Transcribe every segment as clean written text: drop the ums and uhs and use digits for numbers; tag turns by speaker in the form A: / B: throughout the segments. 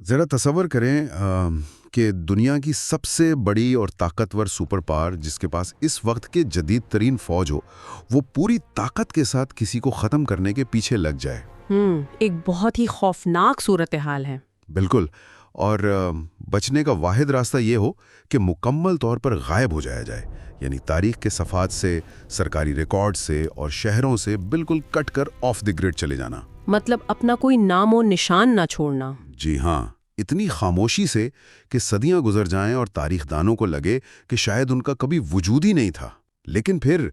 A: ذرا تصور کریں کہ دنیا کی سب سے بڑی اور طاقتور سپر پاور جس کے پاس اس وقت کے جدید ترین فوج ہو، وہ پوری طاقت کے ساتھ کسی کو ختم کرنے کے پیچھے لگ جائے۔
B: ایک بہت ہی خوفناک صورتحال ہے۔
A: بالکل، اور بچنے کا واحد راستہ یہ ہو کہ مکمل طور پر غائب ہو جایا جائے، یعنی تاریخ کے صفحات سے، سرکاری ریکارڈ سے اور شہروں سے بالکل کٹ کر آف دی گریڈ چلے جانا۔
B: مطلب اپنا کوئی نام و نشان نہ چھوڑنا۔
A: جی ہاں، اتنی خاموشی سے کہ صدیاں گزر جائیں اور تاریخ دانوں کو لگے کہ شاید ان کا کبھی وجود ہی نہیں تھا، لیکن پھر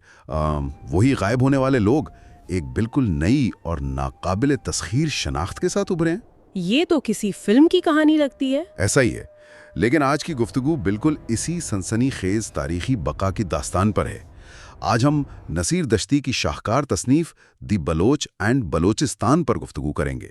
A: وہی غائب ہونے والے لوگ ایک بالکل نئی اور ناقابل تسخیر شناخت کے ساتھ ابھرے ہیں۔
B: یہ تو کسی فلم کی کہانی لگتی ہے۔
A: ایسا ہی ہے، لیکن آج کی گفتگو بالکل اسی سنسنی خیز تاریخی بقا کی داستان پر ہے۔ آج ہم نصیر دشتی کی شاہکار تصنیف دی بلوچ اینڈ بلوچستان پر گفتگو کریں گے۔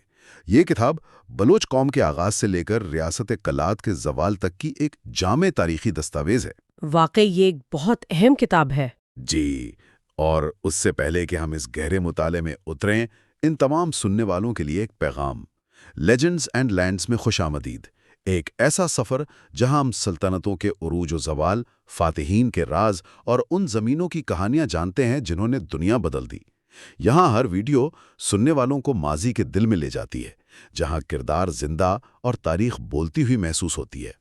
A: یہ کتاب بلوچ قوم کے آغاز سے لے کر ریاست کلات کے زوال تک کی ایک جامع تاریخی دستاویز ہے۔
B: واقعی یہ ایک بہت اہم کتاب ہے۔
A: جی، اور اس سے پہلے کہ ہم اس گہرے مطالعے میں اتریں، ان تمام سننے والوں کے لیے ایک پیغام۔ لیجنڈز اینڈ لینڈز میں خوش آمدید، ایک ایسا سفر جہاں ہم سلطنتوں کے عروج و زوال، فاتحین کے راز اور ان زمینوں کی کہانیاں جانتے ہیں جنہوں نے دنیا بدل دی۔ یہاں ہر ویڈیو سننے والوں کو ماضی کے دل میں لے جاتی ہے، جہاں کردار زندہ اور تاریخ بولتی ہوئی محسوس ہوتی ہے۔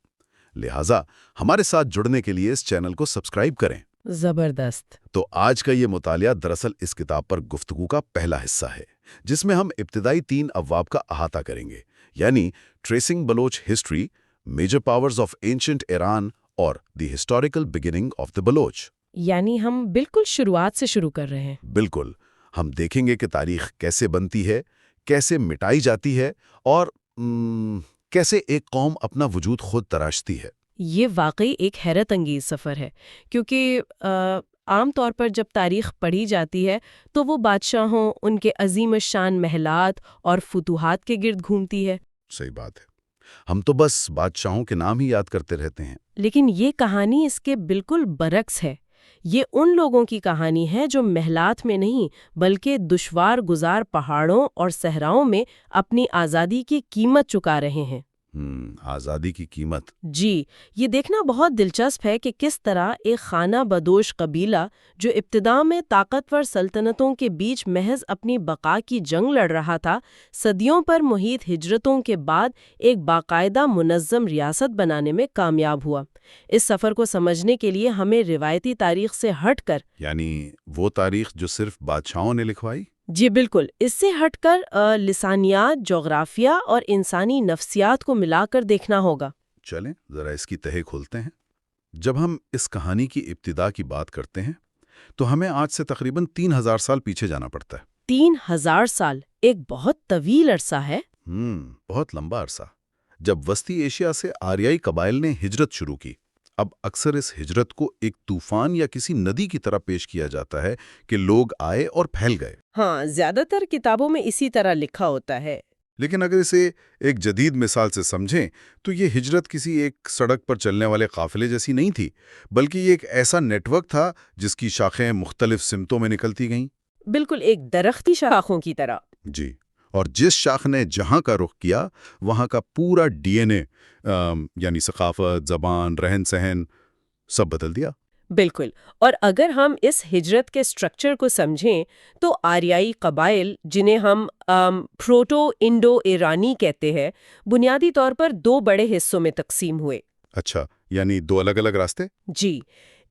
A: لہٰذا ہمارے ساتھ جڑنے کے لیے اس چینل کو سبسکرائب کریں۔
B: زبردست۔
A: تو آج کا یہ مطالعہ دراصل اس کتاب پر گفتگو کا پہلا حصہ ہے، جس میں ہم ابتدائی 3 ابواب کا احاطہ کریں گے، یعنی tracing Baloch history, major powers of ancient Iran اور the historical beginning of the Baloch.
B: یعنی ہم بالکل شروعات سے شروع کر رہے ہیں۔
A: بالکل، ہم دیکھیں گے کہ تاریخ کیسے بنتی ہے، کیسے مٹائی جاتی ہے اور کیسے ایک قوم اپنا وجود خود تراشتی ہے۔
B: یہ واقعی ایک حیرت انگیز سفر ہے، کیونکہ عام طور پر جب تاریخ پڑھی جاتی ہے تو وہ بادشاہوں، ان کے عظیم الشان محلات اور فتوحات کے گرد گھومتی ہے۔
A: صحیح بات ہے، ہم تو بس بادشاہوں کے نام ہی یاد کرتے رہتے ہیں۔
B: لیکن یہ کہانی اس کے بالکل برعکس ہے۔ یہ ان لوگوں کی کہانی ہے جو محلات میں نہیں بلکہ دشوار گزار پہاڑوں اور صحراؤں میں اپنی آزادی کی قیمت چکا رہے ہیں۔
A: آزادی کی قیمت۔
B: جی، یہ دیکھنا بہت دلچسپ ہے کہ کس طرح ایک خانہ بدوش قبیلہ جو ابتدا میں طاقتور سلطنتوں کے بیچ محض اپنی بقا کی جنگ لڑ رہا تھا، صدیوں پر محیط ہجرتوں کے بعد ایک باقاعدہ منظم ریاست بنانے میں کامیاب ہوا۔ اس سفر کو سمجھنے کے لیے ہمیں روایتی تاریخ سے ہٹ کر،
A: یعنی وہ تاریخ جو صرف بادشاہوں نے لکھوائی؟
B: جی بالکل، اس سے ہٹ کر لسانیات، جغرافیہ اور انسانی نفسیات کو ملا کر دیکھنا ہوگا۔
A: چلیں ذرا اس کی تہہ کھولتے ہیں۔ جب ہم اس کہانی کی ابتدا کی بات کرتے ہیں تو ہمیں آج سے تقریباً 3000 سال پیچھے جانا پڑتا ہے۔
B: 3000 سال ایک بہت طویل عرصہ ہے۔
A: بہت لمبا عرصہ، جب وسطی ایشیا سے آریائی قبائل نے ہجرت شروع کی۔ اب اکثر اس ہجرت کو ایک طوفان یا کسی ندی کی طرح پیش کیا جاتا ہے کہ لوگ آئے اور پھیل گئے۔
B: ہاں، زیادہ تر کتابوں میں اسی طرح لکھا ہوتا ہے۔
A: لیکن اگر اسے ایک جدید مثال سے سمجھیں تو یہ ہجرت کسی ایک سڑک پر چلنے والے قافلے جیسی نہیں تھی، بلکہ یہ ایک ایسا نیٹ ورک تھا جس کی شاخیں مختلف سمتوں میں نکلتی گئیں۔
B: بالکل ایک درخت کی شاخوں کی طرح۔
A: جی، اور جس شاخ نے جہاں کا رخ کیا وہاں کا پورا ڈی این اے یعنی ثقافت، زبان، رہن سہن سب بدل دیا۔
B: بالکل، اور اگر ہم اس ہجرت کے سٹرکچر کو سمجھیں تو آریائی قبائل، جنہیں ہم پروٹو انڈو ایرانی کہتے ہیں، بنیادی طور پر 2 بڑے حصوں میں تقسیم ہوئے۔
A: اچھا، یعنی 2 الگ الگ راستے؟
B: جی،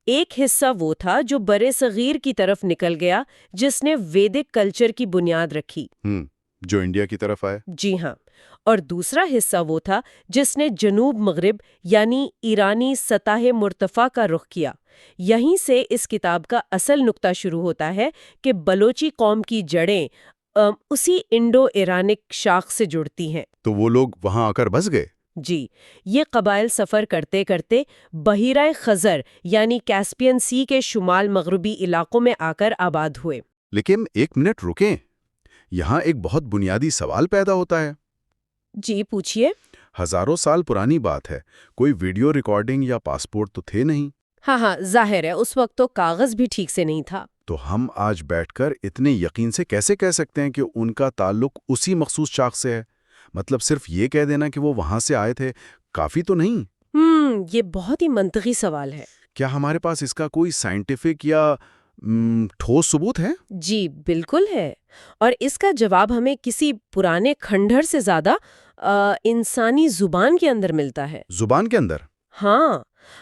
B: ایک حصہ وہ تھا جو برِ صغیر کی طرف نکل گیا، جس نے ویدک کلچر کی بنیاد رکھی،
A: جو انڈیا کی طرف آئے۔
B: جی ہاں، اور دوسرا حصہ وہ تھا جس نے جنوب مغرب یعنی ایرانی سطح مرتفع کا رخ کیا۔ یہیں سے اس کتاب کا اصل نقطہ شروع ہوتا ہے کہ بلوچی قوم کی جڑیں اسی انڈو ایرانک شاخ سے جڑتی ہیں۔
A: تو وہ لوگ وہاں آ کر بس گئے؟
B: جی، یہ قبائل سفر کرتے کرتے بحیرہ خزر یعنی کیسپین سی کے شمال مغربی علاقوں میں آ کر آباد ہوئے۔
A: لیکن ایک منٹ رکیں، یہاں ایک بہت بنیادی سوال پیدا ہوتا ہے۔
B: جی پوچھئے۔
A: ہزاروں سال پرانی بات ہے، کوئی ویڈیو ریکارڈنگ یا پاسپورٹ تو تھے نہیں۔
B: ہاں، ظاہر ہے اس وقت تو کاغذ بھی ٹھیک سے نہیں تھا۔
A: تو ہم آج بیٹھ کر اتنے یقین سے کیسے کہہ سکتے ہیں کہ ان کا تعلق اسی مخصوص شاخ سے ہے؟ مطلب صرف یہ کہہ دینا کہ وہ وہاں سے آئے تھے کافی تو نہیں؟
B: یہ بہت ہی منطقی سوال ہے۔
A: کیا ہمارے پاس اس کا کوئی سائنٹیفک یا ٹھوس ثبوت ہے؟
B: جی بالکل ہے، اور اس کا جواب ہمیں کسی پرانے کھنڈر سے زیادہ انسانی زبان کے اندر ملتا ہے۔
A: زبان کے اندر؟
B: ہاں،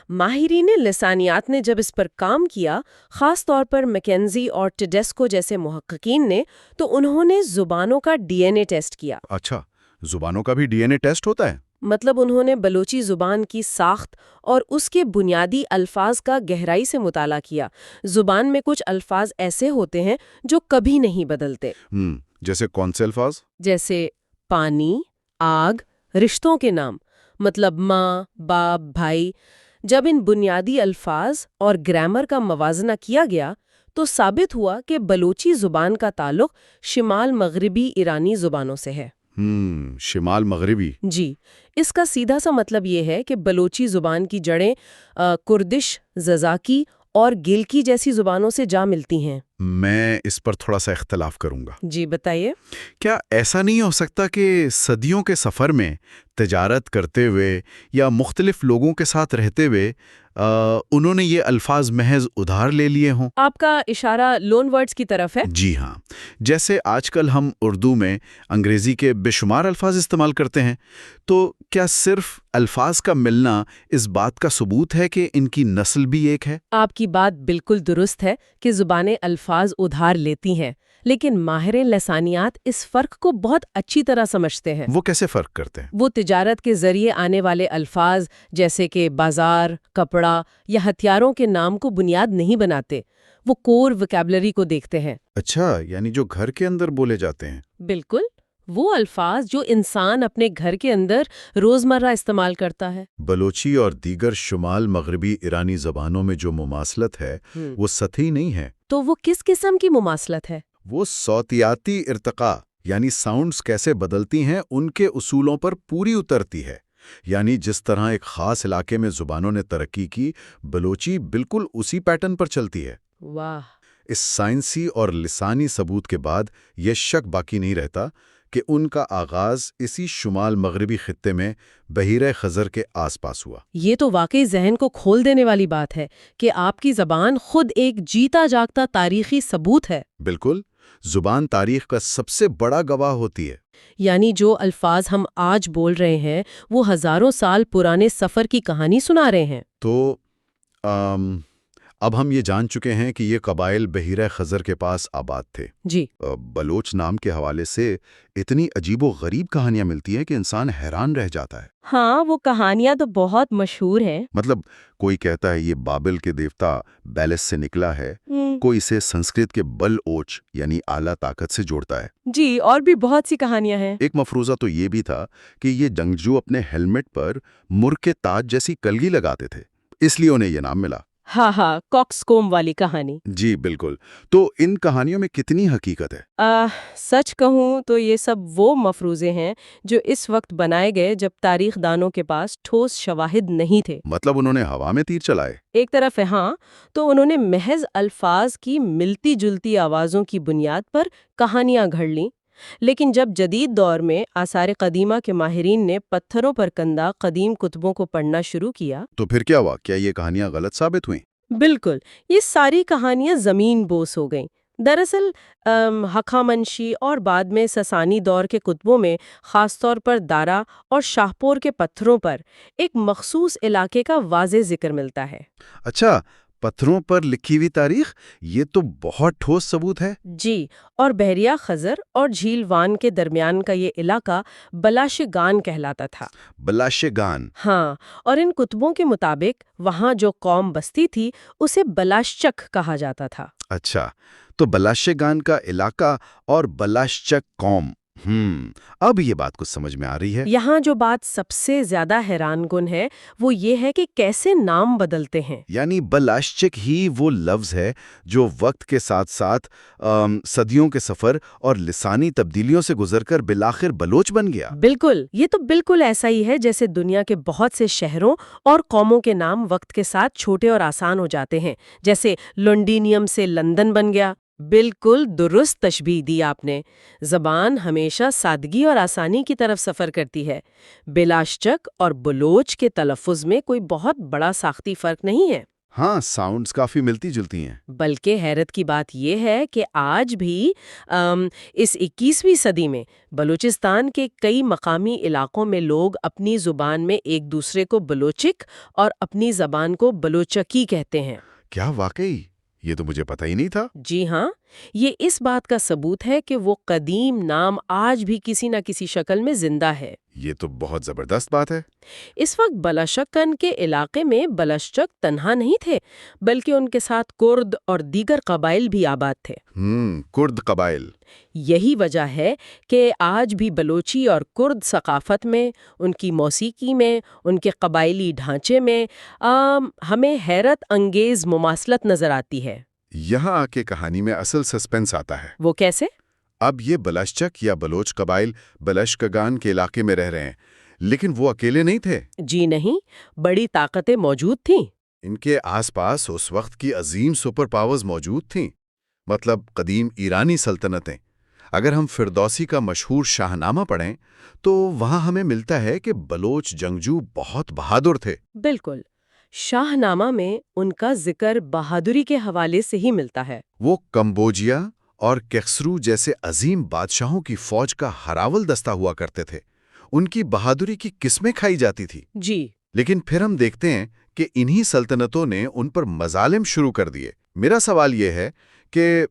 B: ماہرین لسانیات نے جب اس پر کام کیا، خاص طور پر میکنزی اور ٹیڈیسکو جیسے محققین نے، تو انہوں نے زبانوں کا ڈی این اے ٹیسٹ کیا۔
A: اچھا، زبانوں کا بھی ڈی این اے ٹیسٹ ہوتا ہے؟
B: مطلب انہوں نے بلوچی زبان کی ساخت اور اس کے بنیادی الفاظ کا گہرائی سے مطالعہ کیا۔ زبان میں کچھ الفاظ ایسے ہوتے ہیں جو کبھی نہیں بدلتے۔
A: جیسے کون سے الفاظ؟
B: جیسے پانی، آگ، رشتوں کے نام، مطلب ماں، باپ، بھائی۔ جب ان بنیادی الفاظ اور گرامر کا موازنہ کیا گیا تو ثابت ہوا کہ بلوچی زبان کا تعلق شمال مغربی ایرانی زبانوں سے ہے۔
A: شمال مغربی؟
B: جی، اس کا سیدھا سا مطلب یہ ہے کہ بلوچی زبان کی جڑیں کردش، ززاکی اور گلکی جیسی زبانوں سے جا ملتی ہیں۔
A: میں اس پر تھوڑا سا اختلاف کروں گا۔
B: جی بتائیے۔
A: کیا ایسا نہیں ہو سکتا کہ صدیوں کے سفر میں تجارت کرتے ہوئے یا مختلف لوگوں کے ساتھ رہتے ہوئے انہوں نے یہ الفاظ محض ادھار لے لیے ہوں؟
B: آپ کا اشارہ لون ورڈز کی طرف ہے؟
A: جی ہاں، جیسے آج کل ہم اردو میں انگریزی کے بے شمار الفاظ استعمال کرتے ہیں، تو کیا صرف الفاظ کا ملنا اس بات کا ثبوت ہے کہ ان کی نسل بھی ایک ہے؟
B: آپ کی بات بالکل درست ہے کہ زبانیں الفاظ ادھار لیتی ہیں، لیکن ماہر لسانیات اس فرق کو بہت اچھی طرح سمجھتے ہیں۔
A: وہ کیسے فرق کرتے ہیں؟
B: وہ تجارت کے ذریعے آنے والے الفاظ جیسے کہ بازار، کپڑا یا ہتھیاروں کے نام کو بنیاد نہیں بناتے، وہ کور وکیبلری کو دیکھتے ہیں۔
A: اچھا، یعنی جو گھر کے اندر بولے جاتے ہیں؟
B: بالکل، وہ الفاظ جو انسان اپنے گھر کے اندر روزمرہ استعمال کرتا ہے۔
A: بلوچی اور دیگر شمال مغربی ایرانی زبانوں میں جو مماثلت ہے وہ سطحی نہیں ہے۔
B: تو وہ کس قسم کی مماثلت ہے؟
A: وہ صوتیاتی ارتقاء، یعنی ساؤنڈز کیسے بدلتی ہیں ان کے اصولوں پر پوری اترتی ہے۔ یعنی جس طرح ایک خاص علاقے میں زبانوں نے ترقی کی، بلوچی بالکل اسی پیٹرن پر چلتی ہے۔
B: واہ!
A: اس سائنسی اور لسانی ثبوت کے بعد یہ شک باقی نہیں رہتا کہ ان کا آغاز اسی شمال مغربی خطے میں بحیرہ خزر کے آس پاس ہوا۔
B: یہ تو واقعی ذہن کو کھول دینے والی بات ہے کہ آپ کی زبان خود ایک جیتا جاگتا تاریخی ثبوت ہے۔
A: بالکل، زبان تاریخ کا سب سے بڑا گواہ ہوتی ہے۔
B: یعنی جو الفاظ ہم آج بول رہے ہیں وہ ہزاروں سال پرانے سفر کی کہانی سنا رہے ہیں۔
A: تو اب ہم یہ جان چکے ہیں کہ یہ قبائل بحیرہ خزر کے پاس آباد تھے۔
B: جی۔
A: بلوچ نام کے حوالے سے اتنی عجیب و غریب کہانیاں ملتی ہیں کہ انسان حیران رہ جاتا ہے۔
B: ہاں، وہ کہانیاں تو بہت مشہور ہیں۔
A: مطلب کوئی کہتا ہے یہ بابل کے دیوتا بیلس سے نکلا ہے، کوئی اسے سنسکرت کے بل اوچ یعنی اعلیٰ طاقت سے جوڑتا ہے۔
B: جی، اور بھی بہت سی کہانیاں ہیں۔
A: ایک مفروضہ تو یہ بھی تھا کہ یہ جنگجو اپنے ہیلمٹ پر مرغ کے تاج جیسی کلگی لگاتے تھے، اس لیے انہیں یہ نام ملا۔
B: ہاں، کاکس کوم والی کہانی۔
A: جی بالکل۔ تو ان کہانیوں میں کتنی حقیقت ہے؟
B: سچ کہوں تو یہ سب وہ مفروضے ہیں جو اس وقت بنائے گئے جب تاریخ دانوں کے پاس ٹھوس شواہد نہیں تھے۔
A: مطلب انہوں نے ہوا میں تیر چلائے؟
B: ایک طرف ہے ہاں، تو انہوں نے محض الفاظ کی ملتی جلتی آوازوں کی بنیاد پر کہانیاں گھڑ لیں، لیکن جب جدید دور میں آثار قدیمہ کے ماہرین نے پتھروں پر کندہ قدیم کتبوں کو پڑھنا شروع کیا
A: تو پھر کیا ہوا؟ کیا یہ کہانیاں غلط ثابت ہوئیں؟
B: بالکل، یہ ساری کہانیاں زمین بوس ہو گئیں۔ دراصل ہخامنشی اور بعد میں ساسانی دور کے کتبوں میں خاص طور پر دارا اور شاہپور کے پتھروں پر ایک مخصوص علاقے کا واضح ذکر ملتا ہے۔
A: اچھا، پتھروں پر لکھی ہوئی تاریخ، یہ تو بہت ٹھوس ثبوت ہے۔
B: جی، اور بحیرہ خزر اور جھیل وان کے درمیان کا یہ علاقہ بلاشگان کہلاتا تھا۔
A: بلاشگان؟
B: ہاں، اور ان کتبوں کے مطابق وہاں جو قوم بستی تھی اسے بلاشچک کہا جاتا تھا۔
A: اچھا، تو بلاشگان کا علاقہ اور بلاشچک قوم، اب یہ بات کچھ سمجھ میں آ رہی ہے۔
B: یہاں جو بات سب سے زیادہ حیران کن ہے وہ یہ ہے کہ کیسے نام بدلتے ہیں۔
A: یعنی بلاشچک ہی وہ لفظ ہے جو وقت کے ساتھ ساتھ صدیوں کے سفر اور لسانی تبدیلیوں سے گزر کر بالآخر بلوچ بن گیا۔
B: بالکل، یہ تو بالکل ایسا ہی ہے جیسے دنیا کے بہت سے شہروں اور قوموں کے نام وقت کے ساتھ چھوٹے اور آسان ہو جاتے ہیں، جیسے لونڈینیم سے لندن بن گیا۔ بالکل درست تشبیہ دی آپ نے۔ زبان ہمیشہ سادگی اور آسانی کی طرف سفر کرتی ہے۔ بلاشک اور بلوچ کے تلفظ میں کوئی بہت بڑا ساختی فرق نہیں ہے،
A: ہاں، ساؤنڈز کافی ملتی جلتی ہیں۔
B: بلکہ حیرت کی بات یہ ہے کہ آج بھی اس 21ویں صدی میں بلوچستان کے کئی مقامی علاقوں میں لوگ اپنی زبان میں ایک دوسرے کو بلوچک اور اپنی زبان کو بلوچکی کہتے ہیں۔
A: کیا واقعی؟ یہ تو مجھے پتہ ہی نہیں تھا۔
B: جی ہاں، یہ اس بات کا ثبوت ہے کہ وہ قدیم نام آج بھی کسی نہ کسی شکل میں زندہ ہے۔
A: یہ تو بہت زبردست بات ہے۔
B: اس وقت بلشکن کے علاقے میں بلشچک تنہا نہیں تھے، بلکہ ان کے ساتھ کرد اور دیگر قبائل بھی آباد تھے۔
A: کرد قبائل۔
B: یہی وجہ ہے کہ آج بھی بلوچی اور کرد ثقافت میں، ان کی موسیقی میں، ان کے قبائلی ڈھانچے میں ہمیں حیرت انگیز مماثلت نظر آتی ہے۔
A: یہاں آ کے کہانی میں اصل سسپنس آتا ہے۔
B: وہ کیسے؟
A: اب یہ بلشچک یا بلوچ قبائل بلشکگان کے علاقے میں رہ رہے ہیں، لیکن وہ اکیلے نہیں تھے۔
B: جی نہیں، بڑی طاقتیں موجود تھیں۔
A: ان کے آس پاس اس وقت کی عظیم سپر پاورز موجود تھیں، مطلب قدیم ایرانی سلطنتیں۔ اگر ہم فردوسی کا مشہور شاہ نامہ پڑھیں تو وہاں ہمیں ملتا ہے کہ بلوچ جنگجو بہت بہادر تھے۔
B: بالکل، شاہ نامہ میں ان کا ذکر بہادری کے حوالے سے ہی ملتا ہے۔
A: وہ کمبوجیا اور کیخسرو جیسے عظیم بادشاہوں کی فوج کا ہراول دستہ ہوا کرتے تھے۔ ان کی بہادری کی قسمیں کھائی جاتی تھی۔
B: جی،
A: لیکن پھر ہم دیکھتے ہیں کہ انہی سلطنتوں نے ان پر مظالم شروع کر دیے۔ میرا سوال یہ ہے کہ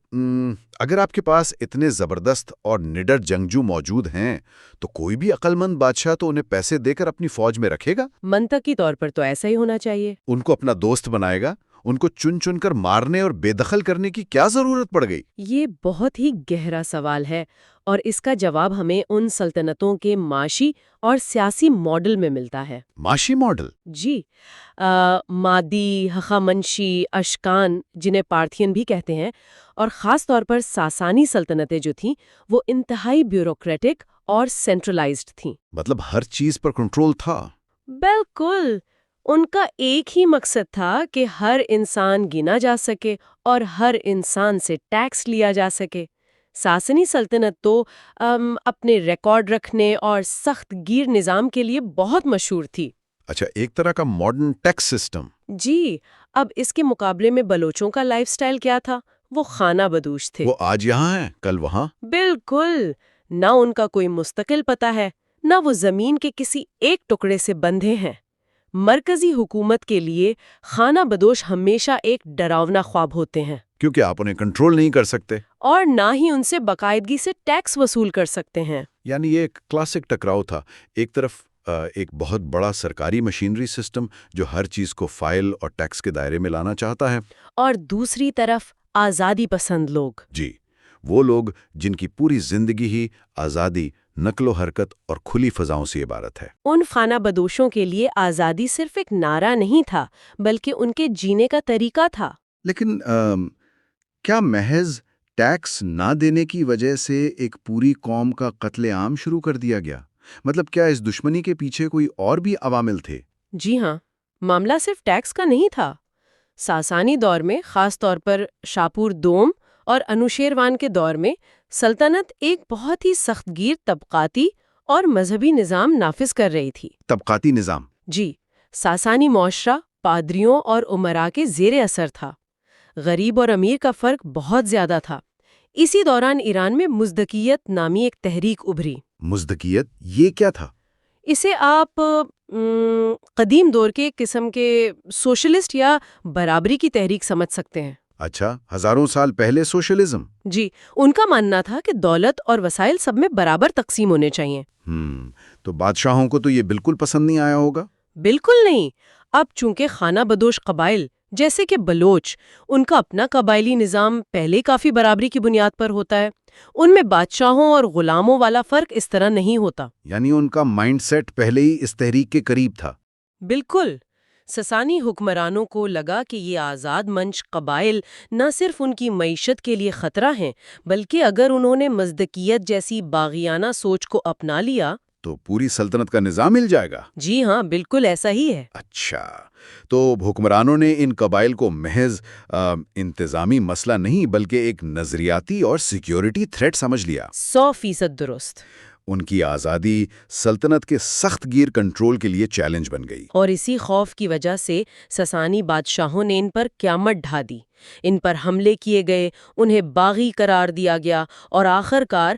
A: اگر آپ کے پاس اتنے زبردست اور نڈر جنگجو موجود ہیں تو کوئی بھی عقل مند بادشاہ تو انہیں پیسے دے کر اپنی فوج میں رکھے گا،
B: منطقی طور پر تو ایسا ہی ہونا چاہیے۔
A: ان کو اپنا دوست بنائے گا۔ ان کو چن چن کر مارنے اور بے دخل کرنے کی کیا ضرورت پڑ گئی؟
B: یہ بہت ہی گہرا سوال ہے، اور اس کا جواب ہمیں ان سلطنتوں کے معاشی اور سیاسی ماڈل میں ملتا ہے۔
A: معاشی ماڈل؟
B: جی، مادی، ہخامنشی، اشکان جنہیں پارتھین بھی کہتے ہیں، اور خاص طور پر ساسانی سلطنتیں جو تھیں وہ انتہائی بیوروکریٹک اور سینٹرلائزڈ تھیں۔
A: مطلب ہر چیز پر کنٹرول تھا۔
B: بالکل، ان کا ایک ہی مقصد تھا کہ ہر انسان گنا جا سکے اور ہر انسان سے ٹیکس لیا جا سکے۔ ساسانی سلطنت تو اپنے ریکارڈ رکھنے اور سخت گیر نظام کے لیے بہت مشہور تھی۔
A: اچھا، ایک طرح کا ماڈرن ٹیکس سسٹم۔
B: جی، اب اس کے مقابلے میں بلوچوں کا لائف سٹائل کیا تھا؟ وہ خانہ بدوش تھے۔
A: وہ آج یہاں ہیں، کل وہاں۔
B: بالکل، نہ ان کا کوئی مستقل پتہ ہے، نہ وہ زمین کے کسی ایک ٹکڑے سے بندھے ہیں۔ مرکزی حکومت کے لیے خانہ بدوش ہمیشہ ایک ڈراونا خواب ہوتے ہیں،
A: کیونکہ آپ انہیں کنٹرول نہیں کر سکتے،
B: اور نہ ہی ان سے باقاعدگی سے ٹیکس وصول کر سکتے ہیں۔
A: یعنی یہ ایک کلاسک ٹکراؤ تھا۔ ایک طرف ایک بہت بڑا سرکاری مشینری سسٹم جو ہر چیز کو فائل اور ٹیکس کے دائرے میں لانا چاہتا ہے،
B: اور دوسری طرف آزادی پسند لوگ۔
A: جی، وہ لوگ جن کی پوری زندگی ہی آزادی، نقل و حرکت اور کھلی فضاؤں سے عبارت ہے۔
B: ان خانہ بدوشوں کے لیے آزادی صرف ایک نعرہ نہیں تھا، بلکہ ان کے جینے کا طریقہ تھا۔
A: لیکن کیا محض ٹیکس نہ دینے کی وجہ سے ایک پوری قوم کا قتل عام شروع کر دیا گیا؟ مطلب کیا اس دشمنی کے پیچھے کوئی اور بھی عوامل تھے؟
B: جی ہاں، معاملہ صرف ٹیکس کا نہیں تھا۔ ساسانی دور میں، خاص طور پر شاپور دوم اور انوشیروان کے دور میں، سلطنت ایک بہت ہی سخت گیر طبقاتی اور مذہبی نظام نافذ کر رہی تھی۔
A: طبقاتی نظام؟
B: جی، ساسانی معاشرہ پادریوں اور امراء کے زیر اثر تھا۔ غریب اور امیر کا فرق بہت زیادہ تھا۔ اسی دوران ایران میں مزدکیت نامی ایک تحریک ابھری۔
A: مزدکیت؟ یہ کیا تھا؟
B: اسے آپ قدیم دور کے قسم کے سوشلسٹ یا برابری کی تحریک سمجھ سکتے ہیں۔
A: اچھا، ہزاروں سال پہلے سوشلزم؟
B: جی، ان کا ماننا تھا کہ دولت اور وسائل سب میں برابر تقسیم ہونے چاہیے۔
A: تو بادشاہوں کو تو یہ بالکل پسند نہیں آیا ہوگا؟
B: بالکل نہیں۔ اب چونکہ خانہ بدوش قبائل جیسے کہ بلوچ، ان کا اپنا قبائلی نظام پہلے کافی برابری کی بنیاد پر ہوتا ہے، ان میں بادشاہوں اور غلاموں والا فرق اس طرح نہیں ہوتا۔
A: یعنی ان کا مائنڈ سیٹ پہلے ہی اس تحریک کے قریب تھا۔
B: بالکل، سسانی حکمرانوں کو لگا کہ یہ آزاد منش قبائل نہ صرف ان کی معیشت کے لیے خطرہ ہیں، بلکہ اگر انہوں نے مزدکیت جیسی باغیانہ سوچ کو اپنا لیا
A: تو پوری سلطنت کا نظام مل جائے گا؟
B: جی ہاں، بالکل ایسا ہی ہے۔
A: اچھا، تو حکمرانوں نے ان قبائل کو محض انتظامی مسئلہ نہیں بلکہ ایک نظریاتی اور سیکیورٹی تھریٹ سمجھ لیا۔
B: 100% درست۔
A: ان کی آزادی سلطنت کے سخت گیر کنٹرول کے لیے چیلنج بن گئی۔
B: اور اسی خوف کی وجہ سے ساسانی بادشاہوں نے ان پر قیامت ڈھا دی، ان پر حملے کیے گئے، انہیں باغی قرار دیا گیا اور آخر کار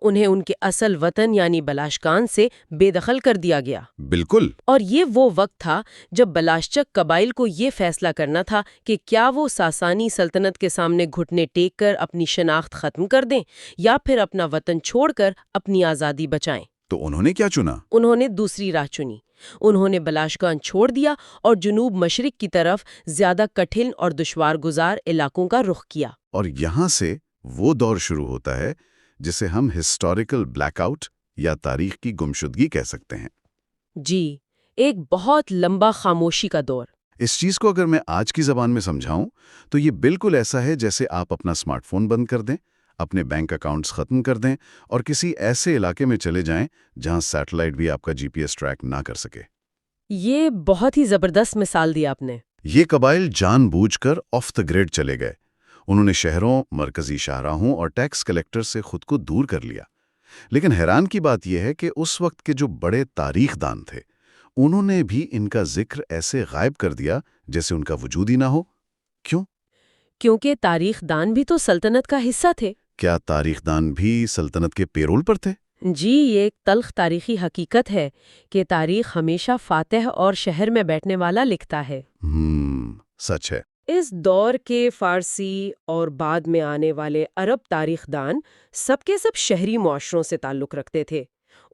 B: انہیں ان کے اصل وطن یعنی بلاشکان سے بے دخل کر دیا گیا۔
A: بالکل۔
B: اور یہ وہ وقت تھا جب بلاشچک قبائل کو یہ فیصلہ کرنا تھا کہ کیا وہ ساسانی سلطنت کے سامنے گھٹنے ٹیک کر اپنی شناخت ختم کر دیں یا پھر اپنا وطن چھوڑ کر اپنی آزادی بچائیں۔
A: تو انہوں نے کیا چنا؟
B: انہوں نے دوسری راہ چنی۔ انہوں نے بلاشکان چھوڑ دیا اور جنوب مشرق کی طرف زیادہ کٹھن اور دشوار گزار علاقوں کا رخ کیا۔
A: اور یہاں سے وہ دور شروع ہوتا ہے جسے ہم ہسٹوریکل بلیک آؤٹ یا تاریخ کی گمشدگی کہہ سکتے ہیں۔
B: جی، ایک بہت لمبا خاموشی کا دور۔
A: اس چیز کو اگر میں آج کی زبان میں سمجھاؤں تو یہ بالکل ایسا ہے جیسے آپ اپنا اسمارٹ فون بند کر دیں، اپنے بینک اکاؤنٹس ختم کر دیں اور کسی ایسے علاقے میں چلے جائیں جہاں سیٹلائٹ بھی آپ کا GPS ٹریک نہ کر سکے۔
B: یہ بہت ہی زبردست مثال دی آپ نے۔
A: یہ قبائل جان بوجھ کر آف دا گریڈ چلے گئے۔ انہوں نے شہروں، مرکزی شاہراہوں اور ٹیکس کلیکٹر سے خود کو دور کر لیا۔ لیکن حیران کی بات یہ ہے کہ اس وقت کے جو بڑے تاریخ دان تھے انہوں نے بھی ان کا ذکر ایسے غائب کر دیا جیسے ان کا وجود ہی نہ ہو۔ کیوں؟
B: کیونکہ تاریخ دان بھی تو سلطنت کا حصہ تھے۔
A: کیا تاریخ دان بھی سلطنت کے پیرول پر تھے؟
B: جی، یہ ایک تلخ تاریخی حقیقت ہے کہ تاریخ ہمیشہ فاتح اور شہر میں بیٹھنے والا لکھتا ہے۔
A: سچ ہے۔
B: اس دور کے فارسی اور بعد میں آنے والے عرب تاریخ دان سب کے سب شہری معاشروں سے تعلق رکھتے تھے۔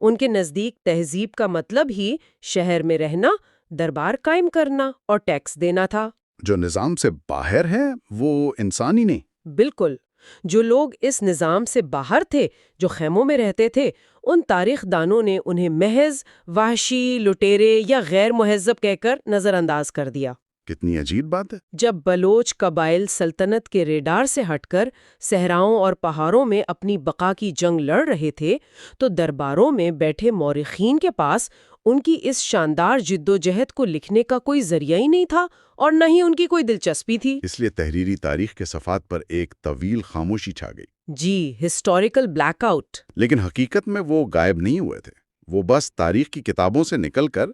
B: ان کے نزدیک تہذیب کا مطلب ہی شہر میں رہنا، دربار قائم کرنا اور ٹیکس دینا تھا۔
A: جو نظام سے باہر ہے وہ انسان ہی نہیں۔
B: بالکل۔ جو لوگ اس نظام سے باہر تھے، جو خیموں میں رہتے تھے، ان تاریخ دانوں نے انہیں محض وحشی، لٹیرے یا غیر مہذب کہہ کر نظر انداز کر دیا۔
A: کتنی عجیب بات ہے۔
B: جب بلوچ قبائل سلطنت کے ریڈار سے ہٹ کر صحراؤں اور پہاڑوں میں اپنی بقا کی جنگ لڑ رہے تھے تو درباروں میں بیٹھے مورخین کے پاس ان کی اس شاندار جدوجہد کو لکھنے کا کوئی ذریعہ ہی نہیں تھا اور نہ ہی ان کی کوئی دلچسپی تھی۔
A: اس لیے تحریری تاریخ کے صفحات پر ایک طویل خاموشی چھا گئی۔
B: جی، ہسٹوریکل بلیک آؤٹ۔
A: لیکن حقیقت میں وہ غائب نہیں ہوئے تھے، وہ بس تاریخ کی کتابوں سے نکل کر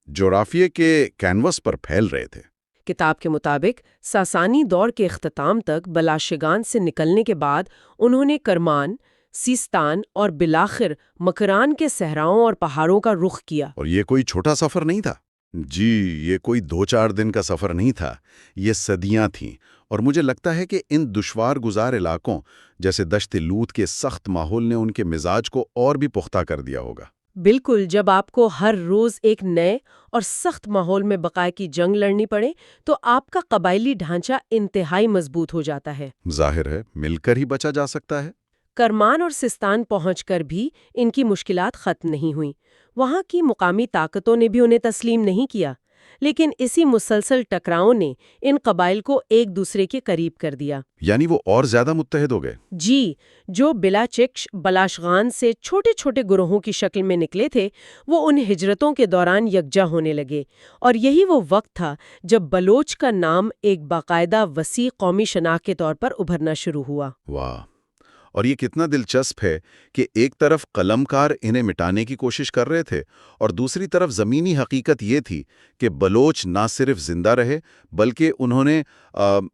A: جغرافیے کے کینوس پر پھیل رہے تھے۔
B: کتاب کے مطابق ساسانی دور کے اختتام تک بلاشگان سے نکلنے کے بعد انہوں نے کرمان، سیستان اور بالآخر مکران کے صحراؤں اور پہاڑوں کا رخ کیا۔
A: اور یہ کوئی چھوٹا سفر نہیں تھا۔ جی، یہ کوئی 2-4 دن کا سفر نہیں تھا، یہ صدیاں تھیں۔ اور مجھے لگتا ہے کہ ان دشوار گزار علاقوں جیسے دشت لوت کے سخت ماحول نے ان کے مزاج کو اور بھی پختہ کر دیا ہوگا۔
B: بالکل، جب آپ کو ہر روز ایک نئے اور سخت ماحول میں بقا کی جنگ لڑنی پڑے تو آپ کا قبائلی ڈھانچہ انتہائی مضبوط ہو جاتا ہے۔
A: ظاہر ہے، مل کر ہی بچا جا سکتا ہے۔
B: کرمان اور سستان پہنچ کر بھی ان کی مشکلات ختم نہیں ہوئیں۔ وہاں کی مقامی طاقتوں نے بھی انہیں تسلیم نہیں کیا، لیکن اسی مسلسل ٹکراؤں نے ان قبائل کو ایک دوسرے کے قریب کر دیا۔
A: یعنی وہ اور زیادہ متحد ہو گئے۔
B: جی، جو بلا چکش بلاشغان سے چھوٹے چھوٹے گروہوں کی شکل میں نکلے تھے وہ ان ہجرتوں کے دوران یکجا ہونے لگے، اور یہی وہ وقت تھا جب بلوچ کا نام ایک باقاعدہ وسیع قومی شناخت کے طور پر ابھرنا شروع ہوا۔
A: واہ! اور یہ کتنا دلچسپ ہے کہ ایک طرف قلم کار انہیں مٹانے کی کوشش کر رہے تھے اور دوسری طرف زمینی حقیقت یہ تھی کہ بلوچ نہ صرف زندہ رہے بلکہ انہوں نے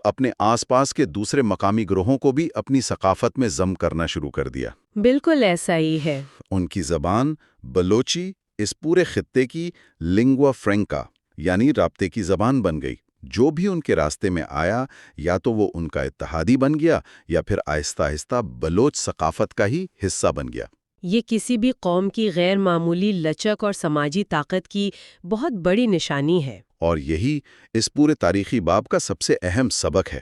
A: اپنے آس پاس کے دوسرے مقامی گروہوں کو بھی اپنی ثقافت میں ضم کرنا شروع کر دیا۔
B: بالکل ایسا ہی ہے۔
A: ان کی زبان بلوچی اس پورے خطے کی لنگوا فرینکا یعنی رابطے کی زبان بن گئی۔ جو بھی ان کے راستے میں آیا یا تو وہ ان کا اتحادی بن گیا یا پھر آہستہ آہستہ بلوچ ثقافت کا ہی حصہ بن گیا۔
B: یہ کسی بھی قوم کی غیر معمولی لچک اور سماجی طاقت کی بہت بڑی نشانی ہے۔
A: اور یہی اس پورے تاریخی باب کا سب سے اہم سبق ہے۔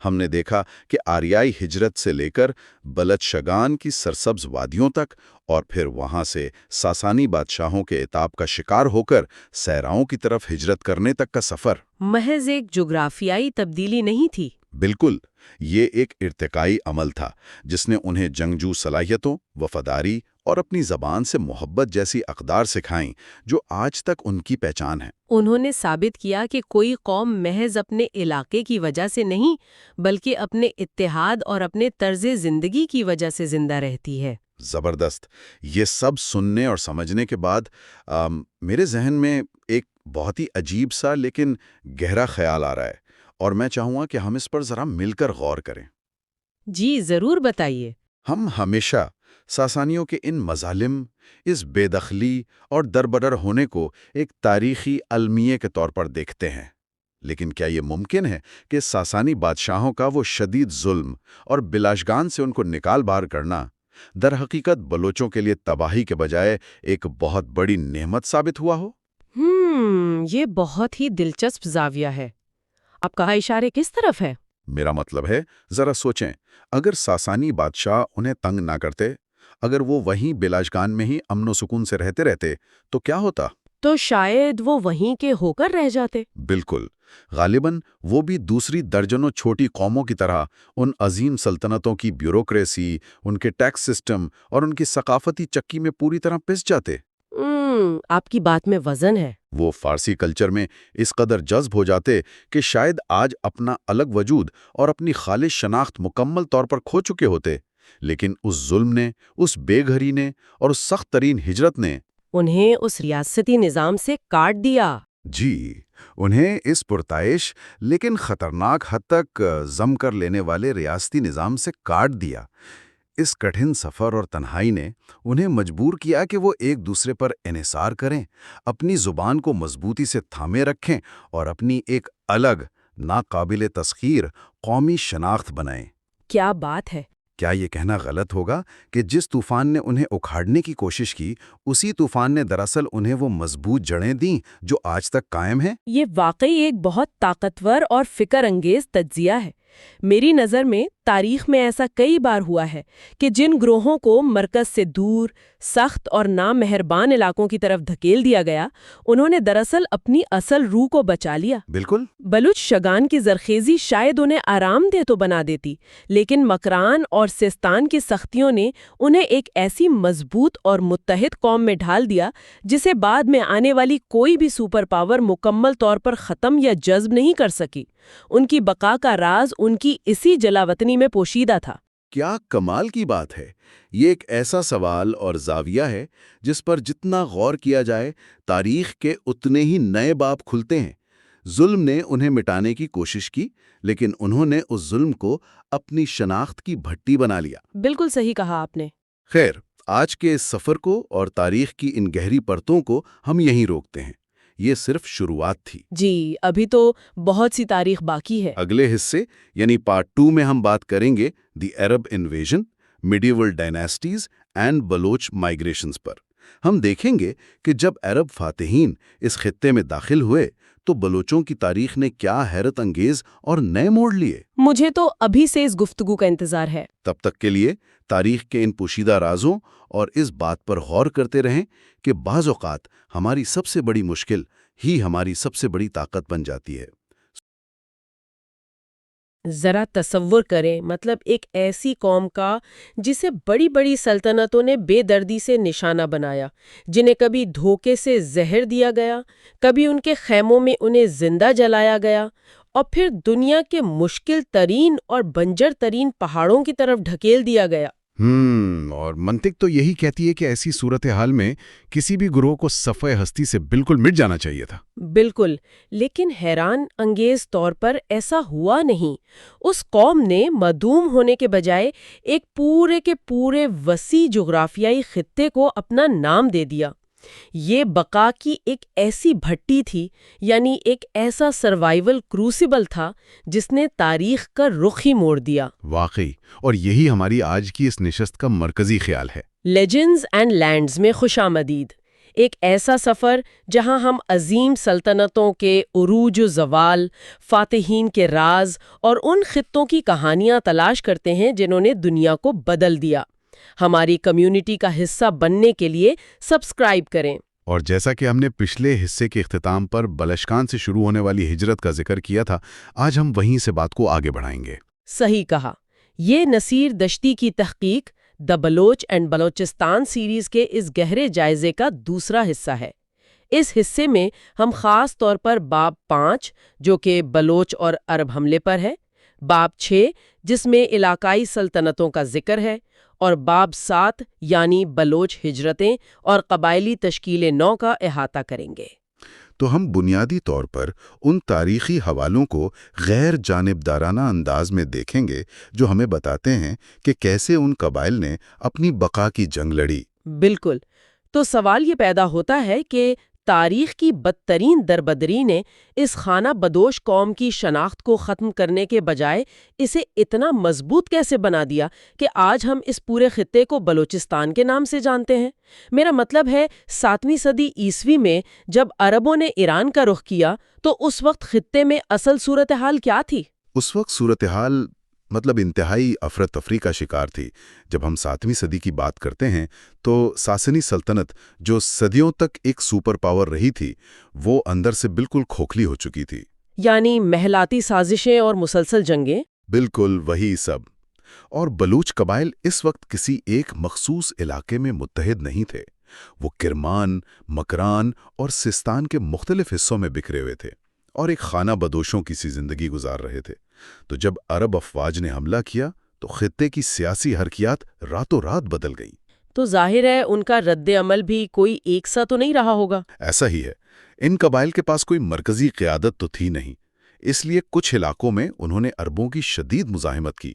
A: ہم نے دیکھا کہ آریائی ہجرت سے لے کر بلد شگان کی سرسبز وادیوں تک اور پھر وہاں سے ساسانی بادشاہوں کے عتاب کا شکار ہو کر صحراؤں کی طرف ہجرت کرنے تک کا سفر
B: محض ایک جغرافیائی تبدیلی نہیں تھی۔
A: بالکل، یہ ایک ارتقائی عمل تھا جس نے انہیں جنگجو صلاحیتوں، وفاداری اور اپنی زبان سے محبت جیسی اقدار سکھائیں جو آج تک ان کی پہچان ہے۔
B: انہوں نے ثابت کیا کہ کوئی قوم محض اپنے علاقے کی وجہ سے نہیں بلکہ اپنے اتحاد اور اپنے طرز زندگی کی وجہ سے زندہ رہتی ہے۔
A: زبردست۔ یہ سب سننے اور سمجھنے کے بعد میرے ذہن میں ایک بہت ہی عجیب سا لیکن گہرا خیال آ رہا ہے، اور میں چاہوں گا کہ ہم اس پر ذرا مل کر غور کریں۔
B: جی ضرور بتائیے۔
A: ہم ہمیشہ ساسانیوں کے ان مظالم، اس بے دخلی اور دربدر ہونے کو ایک تاریخی المیہ کے طور پر دیکھتے ہیں، لیکن کیا یہ ممکن ہے کہ ساسانی بادشاہوں کا وہ شدید ظلم اور بلاشگان سے ان کو نکال باہر کرنا در حقیقت بلوچوں کے لیے تباہی کے بجائے ایک بہت بڑی نعمت ثابت ہوا ہو؟
B: یہ بہت ہی دلچسپ زاویہ ہے۔ آپ کا اشارے کس طرف ہے؟
A: میرا مطلب ہے، ذرا سوچیں، اگر ساسانی بادشاہ انہیں تنگ نہ کرتے، اگر وہ وہیں بلاشگان میں ہی امن و سکون سے رہتے تو کیا ہوتا؟
B: تو شاید وہ وہیں کے ہو کر رہ جاتے۔
A: بالکل، غالباً وہ بھی دوسری درجنوں چھوٹی قوموں کی طرح ان عظیم سلطنتوں کی بیوروکریسی، ان کے ٹیکس سسٹم اور ان کی ثقافتی چکی میں پوری طرح پس جاتے۔
B: آپ کی بات میں وزن ہے۔
A: وہ فارسی کلچر میں اس قدر جذب ہو جاتے کہ شاید آج اپنا الگ وجود اور اپنی خالص شناخت مکمل طور پر کھو چکے ہوتے، لیکن اس ظلم نے، اس بے گھری نے اور اس سخت ترین ہجرت نے
B: انہیں اس ریاستی نظام سے کاٹ دیا۔
A: جی، انہیں اس پرتعیش لیکن خطرناک حد تک ضم کر لینے والے ریاستی نظام سے کاٹ دیا۔ اس کٹھن سفر اور تنہائی نے انہیں مجبور کیا کہ وہ ایک دوسرے پر انحصار کریں، اپنی زبان کو مضبوطی سے تھامے رکھیں اور اپنی ایک الگ، ناقابل تسخیر قومی شناخت بنائیں۔
B: کیا بات ہے!
A: کیا یہ کہنا غلط ہوگا کہ جس طوفان نے انہیں اکھاڑنے کی کوشش کی، اسی طوفان نے دراصل انہیں وہ مضبوط جڑیں دیں جو آج تک قائم ہیں؟
B: یہ واقعی ایک بہت طاقتور اور فکر انگیز تجزیہ ہے۔ میری نظر میں تاریخ میں ایسا کئی بار ہوا ہے کہ جن گروہوں کو مرکز سے دور، سخت اور نامہربان علاقوں کی طرف دھکیل دیا گیا، انہوں نے دراصل اپنی اصل روح کو بچا لیا۔
A: بالکل۔
B: بلوچ شگان کی زرخیزی شاید انہیں آرام دہ تو بنا دیتی، لیکن مکران اور سیستان کی سختیوں نے انہیں ایک ایسی مضبوط اور متحد قوم میں ڈھال دیا جسے بعد میں آنے والی کوئی بھی سپر پاور مکمل طور پر ختم یا جذب نہیں کر سکی۔ ان کی بقا کا راز ان کی اسی جلاوطنی میں پوشیدہ تھا۔
A: کیا کمال کی بات ہے! یہ ایک ایسا سوال اور زاویہ ہے جس پر جتنا غور کیا جائے، تاریخ کے اتنے ہی نئے باب کھلتے ہیں۔ ظلم نے انہیں مٹانے کی کوشش کی، لیکن انہوں نے اس ظلم کو اپنی شناخت کی بھٹی بنا لیا۔
B: بالکل صحیح کہا آپ نے۔
A: خیر، آج کے اس سفر کو اور تاریخ کی ان گہری پرتوں کو ہم یہیں روکتے ہیں۔ یہ صرف شروعات تھی۔
B: جی، ابھی تو بہت سی تاریخ باقی ہے۔
A: اگلے حصے یعنی پارٹ 2 میں ہم بات کریں گے دی عرب انویژن، میڈیول ڈائناسٹیز اینڈ بلوچ مائیگریشنز پر۔ ہم دیکھیں گے کہ جب عرب فاتحین اس خطے میں داخل ہوئے تو بلوچوں کی تاریخ نے کیا حیرت انگیز اور نئے موڑ لیے۔
B: مجھے تو ابھی سے اس گفتگو کا انتظار ہے۔
A: تب تک کے لیے تاریخ کے ان پوشیدہ رازوں اور اس بات پر غور کرتے رہیں کہ بعض اوقات ہماری سب سے بڑی مشکل ہی ہماری سب سے بڑی طاقت بن جاتی ہے۔
B: ذرا تصور کریں، مطلب ایک ایسی قوم کا جسے بڑی بڑی سلطنتوں نے بے دردی سے نشانہ بنایا، جنہیں کبھی دھوکے سے زہر دیا گیا، کبھی ان کے خیموں میں انہیں زندہ جلایا گیا، اور پھر دنیا کے مشکل ترین اور بنجر ترین پہاڑوں کی طرف ڈھکیل دیا گیا۔
C: اور منطق تو یہی کہتی ہے کہ ایسی صورتحال میں کسی بھی گروہ کو صفحہ ہستی سے بالکل مٹ جانا چاہیے تھا۔
B: بالکل، لیکن حیران انگیز طور پر ایسا ہوا نہیں۔ اس قوم نے معدوم ہونے کے بجائے ایک پورے کے پورے وسیع جغرافیائی خطے کو اپنا نام دے دیا۔ یہ بقا کی ایک ایسی بھٹی تھی، یعنی ایک ایسا سروائیول کروسیبل تھا جس نے تاریخ کا رخ ہی موڑ دیا۔
C: واقعی، اور یہی ہماری آج کی اس نشست کا مرکزی خیال ہے۔
B: لیجنڈز اینڈ لینڈز میں خوش آمدید۔ ایک ایسا سفر جہاں ہم عظیم سلطنتوں کے عروج و زوال، فاتحین کے راز اور ان خطوں کی کہانیاں تلاش کرتے ہیں جنہوں نے دنیا کو بدل دیا۔ ہماری کمیونٹی کا حصہ بننے کے لیے سبسکرائب کریں۔
C: اور جیسا کہ ہم نے پچھلے حصے کے اختتام پر بلشکان سے شروع ہونے والی ہجرت کا ذکر کیا تھا، آج ہم وہیں سے بات کو آگے بڑھائیں گے۔
B: صحیح کہا۔ یہ نصیر دشتی کی تحقیق دا بلوچ اینڈ بلوچستان سیریز کے اس گہرے جائزے کا دوسرا حصہ ہے۔ اس حصے میں ہم خاص طور پر باب 5 جو کہ بلوچ اور عرب حملے پر ہے، باب 6 جس میں علاقائی سلطنتوں کا ذکر ہے، اور باب 7 یعنی بلوچ ہجرتیں اور قبائلی تشکیل نو کا احاطہ کریں گے۔
A: تو ہم بنیادی طور پر ان تاریخی حوالوں کو غیر جانبدارانہ انداز میں دیکھیں گے جو ہمیں بتاتے ہیں کہ کیسے ان قبائل نے اپنی بقا کی جنگ لڑی۔
B: بالکل۔ تو سوال یہ پیدا ہوتا ہے کہ تاریخ کی بدترین دربدری نے اس خانہ بدوش قوم کی شناخت کو ختم کرنے کے بجائے اسے اتنا مضبوط کیسے بنا دیا کہ آج ہم اس پورے خطے کو بلوچستان کے نام سے جانتے ہیں؟ میرا مطلب ہے 7ویں صدی عیسوی میں جب عربوں نے ایران کا رخ کیا تو اس وقت خطے میں اصل صورتحال کیا تھی؟
A: اس وقت صورتحال انتہائی افراتفری کا شکار تھی۔ جب ہم 7ویں صدی کی بات کرتے ہیں تو ساسانی سلطنت جو صدیوں تک ایک سپر پاور رہی تھی وہ اندر سے بالکل کھوکھلی ہو چکی تھی۔
B: یعنی محلاتی سازشیں اور مسلسل جنگیں؟
A: بالکل وہی سب۔ اور بلوچ قبائل اس وقت کسی ایک مخصوص علاقے میں متحد نہیں تھے، وہ کرمان، مکران اور سستان کے مختلف حصوں میں بکھرے ہوئے تھے اور ایک خانہ بدوشوں کی سی زندگی گزار رہے تھے۔ تو جب عرب افواج نے حملہ کیا تو خطے کی سیاسی حرکیات راتوں رات بدل گئیں۔
B: تو ظاہر ہے ان کا رد عمل بھی کوئی ایک سا تو نہیں رہا ہوگا۔
A: ایسا ہی ہے، ان قبائل کے پاس کوئی مرکزی قیادت تو تھی نہیں، اس لیے کچھ علاقوں میں انہوں نے عربوں کی شدید مزاحمت کی،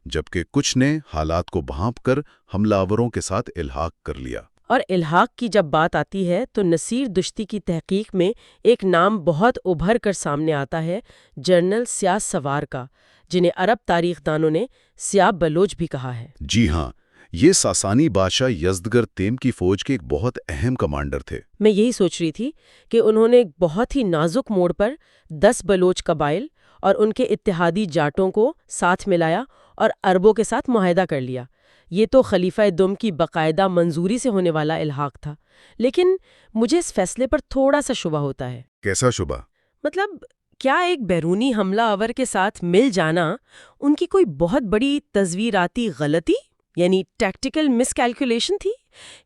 A: جبکہ کچھ نے حالات کو بھانپ کر حملہ آوروں کے ساتھ الحاق کر لیا۔
B: اور الحاق کی جب بات آتی ہے تو نصیر دشتی کی تحقیق میں ایک نام بہت ابھر کر سامنے آتا ہے، جنرل سیاہ سوار کا، جنہیں عرب تاریخ دانوں نے سیاہ بلوچ بھی کہا ہے۔
A: جی ہاں، یہ ساسانی بادشاہ یزدگرد تیم کی فوج کے ایک بہت اہم کمانڈر تھے۔
B: میں یہی سوچ رہی تھی کہ انہوں نے ایک بہت ہی نازک موڑ پر 10 بلوچ قبائل اور ان کے اتحادی جاٹوں کو ساتھ ملایا اور عربوں کے ساتھ معاہدہ کر لیا۔ یہ تو خلیفہ دم کی باقاعدہ منظوری سے ہونے والا الحاق تھا، لیکن مجھے اس فیصلے پر تھوڑا سا شبہ ہوتا ہے۔
A: کیسا شبہ؟
B: مطلب کیا ایک بیرونی حملہ آور کے ساتھ مل جانا ان کی کوئی بہت بڑی تزویراتی غلطی یعنی ٹیکٹیکل مس کیلکولیشن تھی،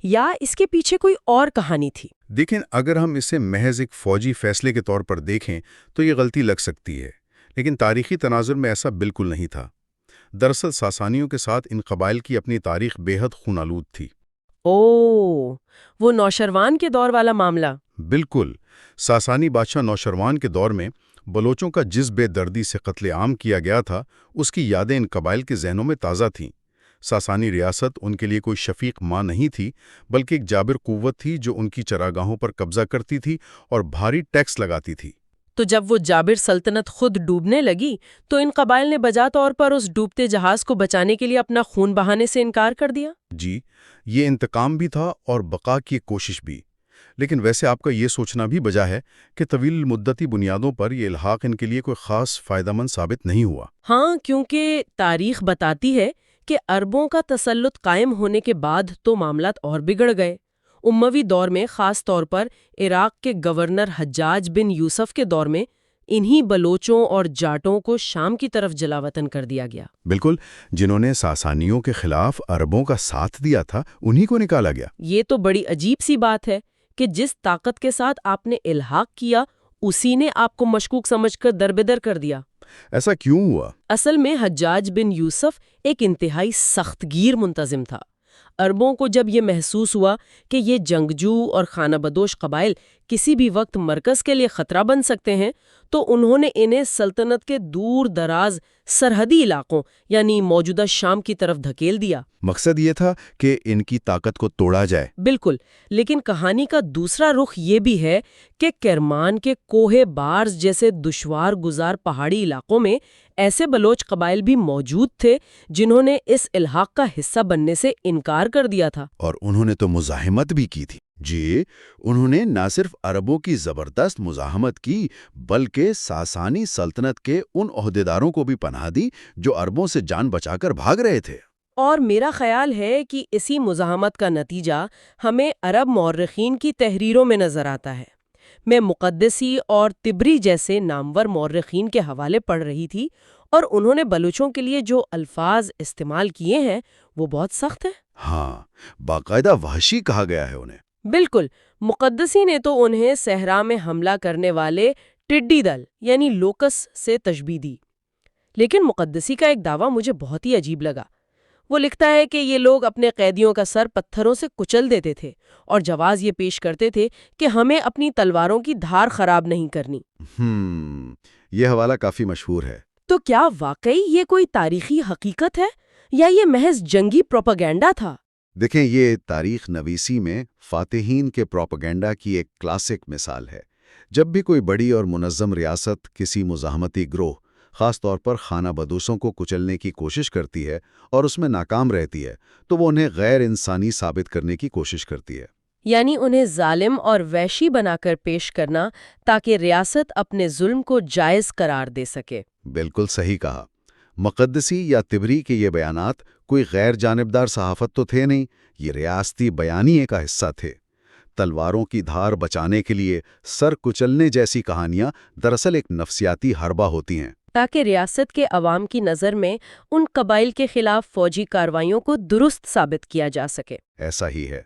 B: یا اس کے پیچھے کوئی اور کہانی تھی؟
A: دیکھیں، اگر ہم اسے محض ایک فوجی فیصلے کے طور پر دیکھیں تو یہ غلطی لگ سکتی ہے، لیکن تاریخی تناظر میں ایسا بالکل نہیں تھا۔ دراصل ساسانیوں کے ساتھ ان قبائل کی اپنی تاریخ بے حد خون آلود تھی۔
B: وہ نوشروان کے دور والا معاملہ؟
A: بالکل۔ ساسانی بادشاہ نوشروان کے دور میں بلوچوں کا جس بے دردی سے قتل عام کیا گیا تھا اس کی یادیں ان قبائل کے ذہنوں میں تازہ تھیں۔ ساسانی ریاست ان کے لیے کوئی شفیق ماں نہیں تھی، بلکہ ایک جابر قوت تھی جو ان کی چراگاہوں پر قبضہ کرتی تھی اور بھاری ٹیکس لگاتی تھی۔
B: تو جب وہ جابر سلطنت خود ڈوبنے لگی تو ان قبائل نے بجا طور پر اس ڈوبتے جہاز کو بچانے کے لیے اپنا خون بہانے سے انکار کر دیا؟
A: جی، یہ انتقام بھی تھا اور بقا کی کوشش بھی۔ لیکن ویسے آپ کا یہ سوچنا بھی بجا ہے کہ طویل مدتی بنیادوں پر یہ الحاق ان کے لیے کوئی خاص فائدہ مند ثابت نہیں ہوا۔
B: ہاں، کیونکہ تاریخ بتاتی ہے کہ عربوں کا تسلط قائم ہونے کے بعد تو معاملات اور بگڑ گئے۔ اموی دور میں خاص طور پر عراق کے گورنر حجاج بن یوسف کے دور میں انہی بلوچوں اور جاٹوں کو شام کی طرف جلاوطن کر دیا گیا۔
A: بالکل، جنہوں نے ساسانیوں کے خلاف عربوں کا ساتھ دیا تھا انہی کو نکالا گیا۔
B: یہ تو بڑی عجیب سی بات ہے کہ جس طاقت کے ساتھ آپ نے الحاق کیا اسی نے آپ کو مشکوک سمجھ کر دربدر کر دیا۔
A: ایسا کیوں ہوا؟
B: اصل میں حجاج بن یوسف ایک انتہائی سخت گیر منتظم تھا۔ عربوں کو جب یہ محسوس ہوا کہ یہ جنگجو اور خانہ بدوش قبائل کسی بھی وقت مرکز کے لیے خطرہ بن سکتے ہیں تو انہوں نے انہیں سلطنت کے دور دراز سرحدی علاقوں یعنی موجودہ شام کی طرف دھکیل دیا۔
A: مقصد یہ تھا کہ ان کی طاقت کو توڑا جائے۔
B: بالکل، لیکن کہانی کا دوسرا رخ یہ بھی ہے کہ کرمان کے کوہ بارز جیسے دشوار گزار پہاڑی علاقوں میں ایسے بلوچ قبائل بھی موجود تھے جنہوں نے اس الحاق کا حصہ بننے سے انکار کر دیا تھا۔
A: اور انہوں نے تو مزاحمت بھی کی تھی۔ جی، انہوں نے نہ صرف عربوں کی زبردست مزاحمت کی بلکہ ساسانی سلطنت کے ان عہدیداروں کو بھی پناہ دی جو عربوں سے جان بچا کر بھاگ رہے تھے۔
B: اور میرا خیال ہے کہ اسی مزاحمت کا نتیجہ ہمیں عرب مورخین کی تحریروں میں نظر آتا ہے۔ میں مقدسی اور طبری جیسے نامور مورخین کے حوالے پڑھ رہی تھی اور انہوں نے بلوچوں کے لیے جو الفاظ استعمال کیے ہیں وہ بہت سخت ہیں۔
A: ہاں، باقاعدہ وحشی کہا گیا ہے انہیں۔
B: بالکل، مقدسی نے تو انہیں صحرا میں حملہ کرنے والے ٹڈی دل یعنی لوکس سے تشبیہ دی۔ لیکن مقدسی کا ایک دعویٰ مجھے بہت ہی عجیب لگا۔ وہ لکھتا ہے کہ یہ لوگ اپنے قیدیوں کا سر پتھروں سے کچل دیتے تھے اور جواز یہ پیش کرتے تھے کہ ہمیں اپنی تلواروں کی دھار خراب نہیں کرنی۔
A: یہ حوالہ کافی مشہور ہے۔
B: تو کیا واقعی یہ کوئی تاریخی حقیقت ہے یا یہ محض جنگی پروپیگنڈا تھا؟
A: دیکھیں، یہ تاریخ نویسی میں فاتحین کے پروپیگنڈا کی ایک کلاسک مثال ہے۔ جب بھی کوئی بڑی اور منظم ریاست کسی مزاحمتی گروہ، خاص طور پر خانہ بدوشوں کو کچلنے کی کوشش کرتی ہے اور اس میں ناکام رہتی ہے، تو وہ انہیں غیر انسانی ثابت کرنے کی کوشش کرتی ہے۔
B: یعنی انہیں ظالم اور وحشی بنا کر پیش کرنا تاکہ ریاست اپنے ظلم کو جائز قرار دے سکے۔
A: بالکل صحیح کہا۔ مقدسی یا طبری کے یہ بیانات کوئی غیر جانبدار صحافت تو تھے نہیں، یہ ریاستی بیانیے کا حصہ تھے۔ تلواروں کی دھار بچانے کے لیے سر کچلنے جیسی کہانیاں دراصل ایک نفسیاتی حربہ ہوتی ہیں،
B: تاکہ ریاست کے عوام کی نظر میں ان قبائل کے خلاف فوجی کارروائیوں کو درست ثابت کیا جا سکے۔
A: ایسا ہی ہے۔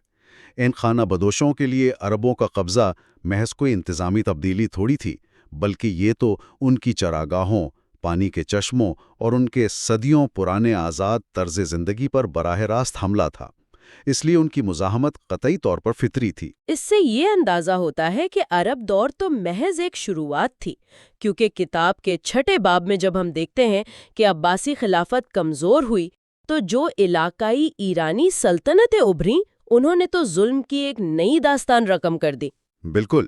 A: ان خانہ بدوشوں کے لیے عربوں کا قبضہ محض کوئی انتظامی تبدیلی تھوڑی تھی، بلکہ یہ تو ان کی چراگاہوں، پانی کے چشموں اور ان کے صدیوں پرانے آزاد طرز زندگی پر براہ راست حملہ تھا۔ اس لیے ان کی مزاحمت قطعی طور پر فطری تھی۔
B: اس سے یہ اندازہ ہوتا ہے کہ عرب دور تو محض ایک شروعات تھی، کیونکہ کتاب کے 6 باب میں جب ہم دیکھتے ہیں کہ عباسی خلافت کمزور ہوئی تو جو علاقائی ایرانی سلطنتیں ابھریں انہوں نے تو ظلم کی ایک نئی داستان رقم کر دی۔
A: بالکل۔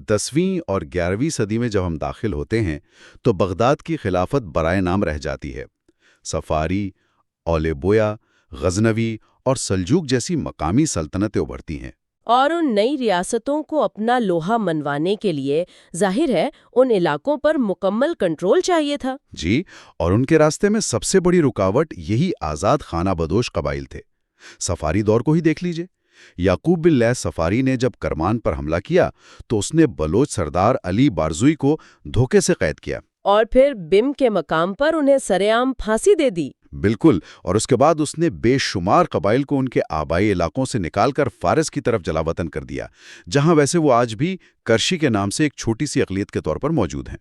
A: 10ویں اور 11ویں صدی میں جب ہم داخل ہوتے ہیں تو بغداد کی خلافت برائے نام رہ جاتی ہے۔ صفاری، اولے-بویا، غزنوی اور سلجوق جیسی مقامی سلطنتیں ابھرتی ہیں۔
B: اور ان نئی ریاستوں کو اپنا لوہا منوانے کے لیے ظاہر ہے ان علاقوں پر مکمل کنٹرول چاہیے تھا۔
A: جی، اور ان کے راستے میں سب سے بڑی رکاوٹ یہی آزاد خانہ بدوش قبائل تھے۔ صفاری دور کو ہی دیکھ لیجئے۔ یعقوب بن لیث صفاری نے جب کرمان پر حملہ کیا تو اس نے بلوچ سردار علی بارزوئی کو دھوکے سے قید کیا،
B: اور پھر بم کے مقام پر انہیں سرعام پھانسی دے دی۔
A: بالکل، اور اس کے بعد اس نے بے شمار قبائل کو ان کے آبائی علاقوں سے نکال کر فارس کی طرف جلا وطن کر دیا، جہاں ویسے وہ آج بھی کرشی کے نام سے ایک چھوٹی سی اقلیت کے طور پر موجود ہیں۔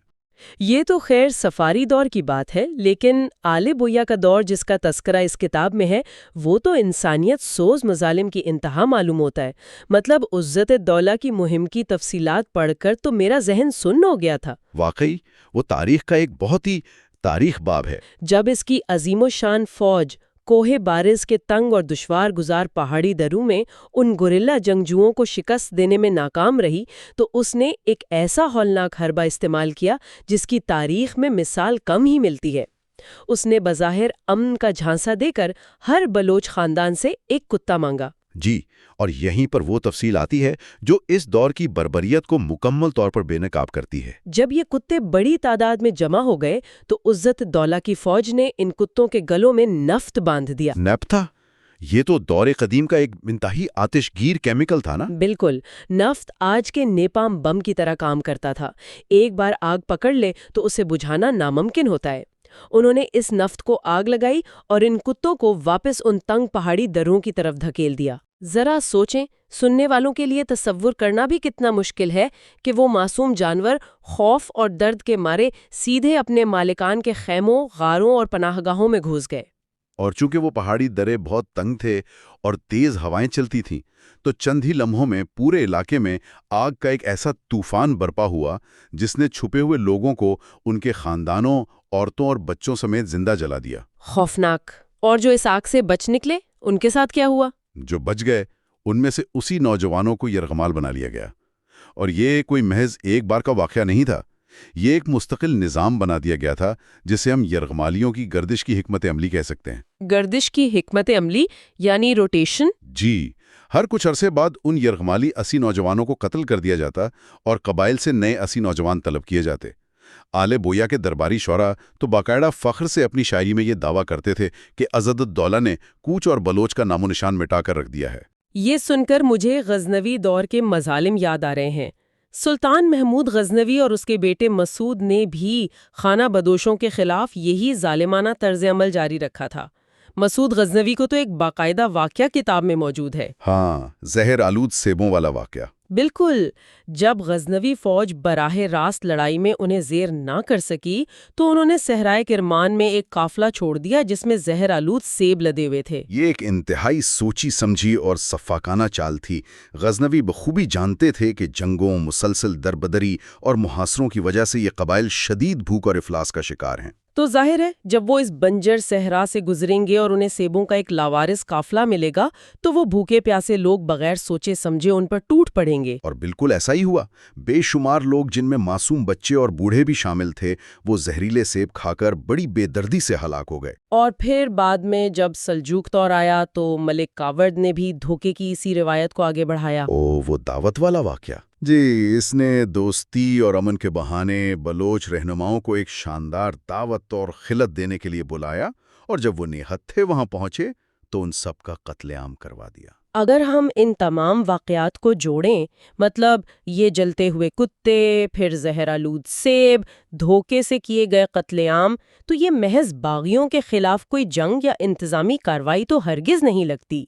B: یہ تو خیر صفاری دور کی بات ہے، لیکن آلے بویا کا دور جس کا تذکرہ اس کتاب میں ہے وہ تو انسانیت سوز مظالم کی انتہا معلوم ہوتا ہے۔ مطلب عزت دولہ کی مہم کی تفصیلات پڑھ کر تو میرا ذہن سن ہو گیا تھا۔
A: واقعی وہ تاریخ کا ایک بہت ہی تاریخ باب ہے۔
B: جب اس کی عظیم و شان فوج کوہ بارز کے تنگ اور دشوار گزار پہاڑی دروں میں ان گوریلا جنگجوؤں کو شکست دینے میں ناکام رہی تو اس نے ایک ایسا ہولناک حربہ استعمال کیا جس کی تاریخ میں مثال کم ہی ملتی ہے۔ اس نے بظاہر امن کا جھانسا دے کر ہر بلوچ خاندان سے ایک کتا مانگا۔
A: جی، اور یہیں پر وہ تفصیل آتی ہے جو اس دور کی بربریت کو مکمل طور پر بے نقاب کرتی ہے۔
B: جب یہ کتے بڑی تعداد میں جمع ہو گئے تو عزت دولہ کی فوج نے ان کتوں کے گلوں میں نفت باندھ دیا۔
A: نیپتھا، یہ تو دور قدیم کا ایک انتہائی آتش گیر کیمیکل تھا نا؟
B: بالکل، نفت آج کے نیپام بم کی طرح کام کرتا تھا۔ ایک بار آگ پکڑ لے تو اسے بجھانا ناممکن ہوتا ہے۔ انہوں نے اس نفت کو آگ لگائی اور ان کتوں کو واپس ان تنگ پہاڑی دروں کی طرف دھکیل دیا۔ ذرا سوچیں، سننے والوں کے لیے تصور کرنا بھی کتنا مشکل ہے کہ وہ معصوم جانور خوف اور درد کے مارے سیدھے اپنے مالکان کے خیموں، غاروں اور پناہ گاہوں میں گھس گئے۔
A: اور چونکہ وہ پہاڑی درے بہت تنگ تھے اور تیز ہوائیں چلتی تھیں تو چند ہی لمحوں میں پورے علاقے میں آگ کا ایک ایسا طوفان برپا ہوا جس نے چھپے ہوئے لوگوں کو ان کے خاندانوں، عورتوں اور بچوں سمیت زندہ جلا دیا۔
B: خوفناک۔ اور جو اس آگ سے بچ نکلے ان کے ساتھ کیا ہوا؟
A: جو بچ گئے ان میں سے اسی نوجوانوں کو یرغمال بنا لیا گیا، اور یہ کوئی محض ایک بار کا واقعہ نہیں تھا، یہ ایک مستقل نظام بنا دیا گیا تھا جسے ہم یرغمالیوں کی گردش کی حکمت عملی کہہ سکتے ہیں۔
B: گردش کی حکمت عملی یعنی روٹیشن؟
A: جی، ہر کچھ عرصے بعد ان یرغمالی 80 نوجوانوں کو قتل کر دیا جاتا اور قبائل سے نئے 80 نوجوان طلب کیے جاتے۔ آلے بویا کے درباری شعراء تو باقاعدہ فخر سے اپنی شاعری میں یہ دعویٰ کرتے تھے کہ عزت الدولہ نے کوچ اور بلوچ کا نام و نشان مٹا کر رکھ دیا ہے۔
B: یہ سن کر مجھے غزنوی دور کے مظالم یاد آ رہے ہیں۔ سلطان محمود غزنوی اور اس کے بیٹے مسعود نے بھی خانہ بدوشوں کے خلاف یہی ظالمانہ طرز عمل جاری رکھا تھا۔ مسعود غزنوی کو تو ایک باقاعدہ واقعہ کتاب میں موجود ہے۔
A: ہاں، زہر آلود سیبوں والا واقعہ۔
B: بالکل، جب غزنوی فوج براہ راست لڑائی میں انہیں زیر نہ کر سکی تو انہوں نے صحرائے کرمان میں ایک قافلہ چھوڑ دیا جس میں زہر آلود سیب لدے ہوئے تھے۔
A: یہ ایک انتہائی سوچی سمجھی اور سفاکانہ چال تھی۔ غزنوی بخوبی جانتے تھے کہ جنگوں، مسلسل دربدری اور محاصروں کی وجہ سے یہ قبائل شدید بھوک اور افلاس کا شکار ہیں۔
B: تو ظاہر ہے جب وہ اس بنجر صحرا سے گزریں گے اور انہیں سیبوں کا ایک لاوارث قافلہ ملے گا تو وہ بھوکے پیاسے لوگ بغیر سوچے سمجھے ان پر ٹوٹ پڑیں گے۔
A: اور بالکل ایسا ہی ہوا۔ بے شمار لوگ جن میں معصوم بچے اور بوڑھے بھی شامل تھے وہ زہریلے سیب کھا کر بڑی بے دردی سے ہلاک ہو گئے۔
B: اور پھر بعد میں جب سلجوق دور آیا تو ملک کاورڈ نے بھی دھوکے کی اسی روایت کو آگے بڑھایا۔
A: وہ دعوت والا واقعہ جی، اس نے دوستی اور امن کے بہانے بلوچ رہنماؤں کو ایک شاندار دعوت اور خلت دینے کے لیے بلایا، اور جب وہ نہتھے وہاں پہنچے تو ان سب کا قتل عام کروا دیا۔
B: اگر ہم ان تمام واقعات کو جوڑیں، مطلب یہ جلتے ہوئے کتے، پھر زہر آلود سیب، دھوکے سے کیے گئے قتل عام، تو یہ محض باغیوں کے خلاف کوئی جنگ یا انتظامی کارروائی تو ہرگز نہیں لگتی۔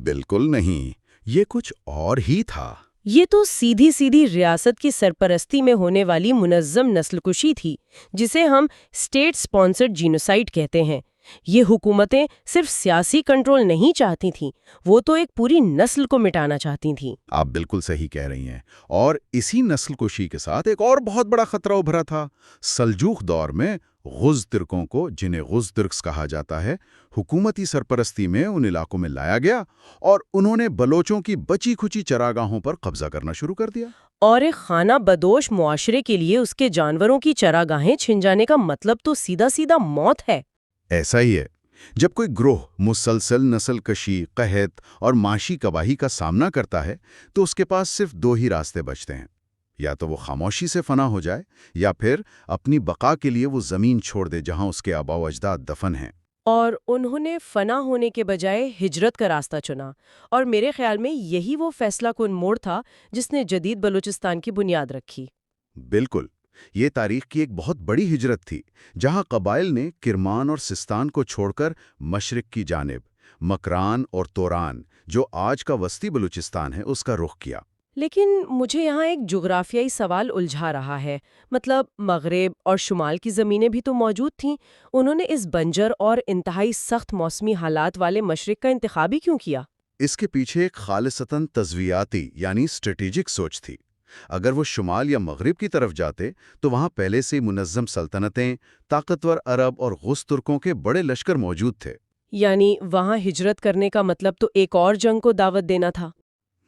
A: بالکل نہیں، یہ کچھ اور ہی تھا۔
B: یہ تو سیدھی سیدھی ریاست کی سرپرستی میں ہونے والی منظم نسل کشی تھی، جسے ہم اسٹیٹ سپانسرڈ جینوسائیڈ کہتے ہیں۔ یہ حکومتیں صرف سیاسی کنٹرول نہیں چاہتی تھیں، وہ تو ایک پوری نسل کو مٹانا چاہتی تھیں۔
A: آپ بالکل صحیح کہہ رہی ہیں، اور اسی نسل کشی کے ساتھ ایک اور بہت بڑا خطرہ ابھرا تھا۔ سلجوق دور میں غز ترکوں کو، جنہیں غز ترکس کہا جاتا ہے، حکومتی سرپرستی میں ان علاقوں میں لایا گیا اور انہوں نے بلوچوں کی بچی کھچی چراگاہوں پر قبضہ کرنا شروع کر دیا۔
B: اور ایک خانہ بدوش معاشرے کے لیے اس کے جانوروں کی چراگاہیں چھن جانے کا مطلب تو سیدھا سیدھا موت ہے۔
A: ایسا ہی ہے، جب کوئی گروہ مسلسل نسل کشی، قحط اور معاشی تباہی کا سامنا کرتا ہے تو اس کے پاس صرف دو ہی راستے بچتے ہیں، یا تو وہ خاموشی سے فنا ہو جائے یا پھر اپنی بقا کے لیے وہ زمین چھوڑ دے جہاں اس کے آباء و اجداد دفن ہیں۔
B: اور انہوں نے فنا ہونے کے بجائے ہجرت کا راستہ چنا، اور میرے خیال میں یہی وہ فیصلہ کن موڑ تھا جس نے جدید بلوچستان کی بنیاد رکھی۔
A: بالکل، یہ تاریخ کی ایک بہت بڑی ہجرت تھی، جہاں قبائل نے کرمان اور سستان کو چھوڑ کر مشرق کی جانب مکران اور توران، جو آج کا وسطی بلوچستان ہے، اس کا رخ کیا۔
B: لیکن مجھے یہاں ایک جغرافیائی سوال الجھا رہا ہے، مطلب مغرب اور شمال کی زمینیں بھی تو موجود تھیں، انہوں نے اس بنجر اور انتہائی سخت موسمی حالات والے مشرق کا انتخاب ہی کیوں کیا؟
A: اس کے پیچھے ایک خالصتاً تزویاتی یعنی اسٹریٹجک سوچ تھی۔ اگر وہ شمال یا مغرب کی طرف جاتے تو وہاں پہلے سے منظم سلطنتیں، طاقتور عرب اور غز ترکوں کے بڑے لشکر موجود تھے۔
B: یعنی وہاں ہجرت کرنے کا مطلب تو ایک اور جنگ کو دعوت دینا تھا۔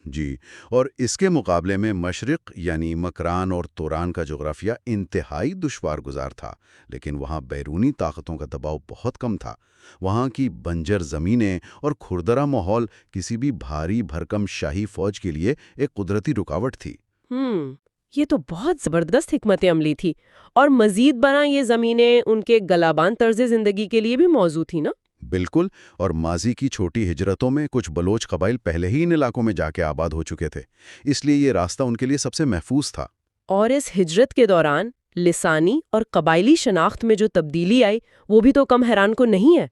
A: جی، اور اس کے مقابلے میں مشرق یعنی مکران اور توران کا جغرافیہ انتہائی دشوار گزار تھا، لیکن وہاں بیرونی طاقتوں کا دباؤ بہت کم تھا۔ وہاں کی بنجر زمینیں اور کھردرا ماحول کسی بھی بھاری بھرکم شاہی فوج کے لیے ایک قدرتی رکاوٹ تھی۔
B: یہ تو بہت زبردست حکمت عملی تھی، اور مزید برآں یہ زمینیں ان کے گلابان طرز زندگی کے لیے بھی موزوں تھی نا؟
A: بالکل، اور ماضی کی چھوٹی ہجرتوں میں کچھ بلوچ قبائل پہلے ہی ان علاقوں میں جا کے آباد ہو چکے تھے، اس لیے یہ راستہ ان کے لیے سب سے محفوظ تھا۔
B: اور اس ہجرت کے دوران لسانی اور قبائلی شناخت میں جو تبدیلی آئی وہ بھی تو کم حیران کو نہیں ہے۔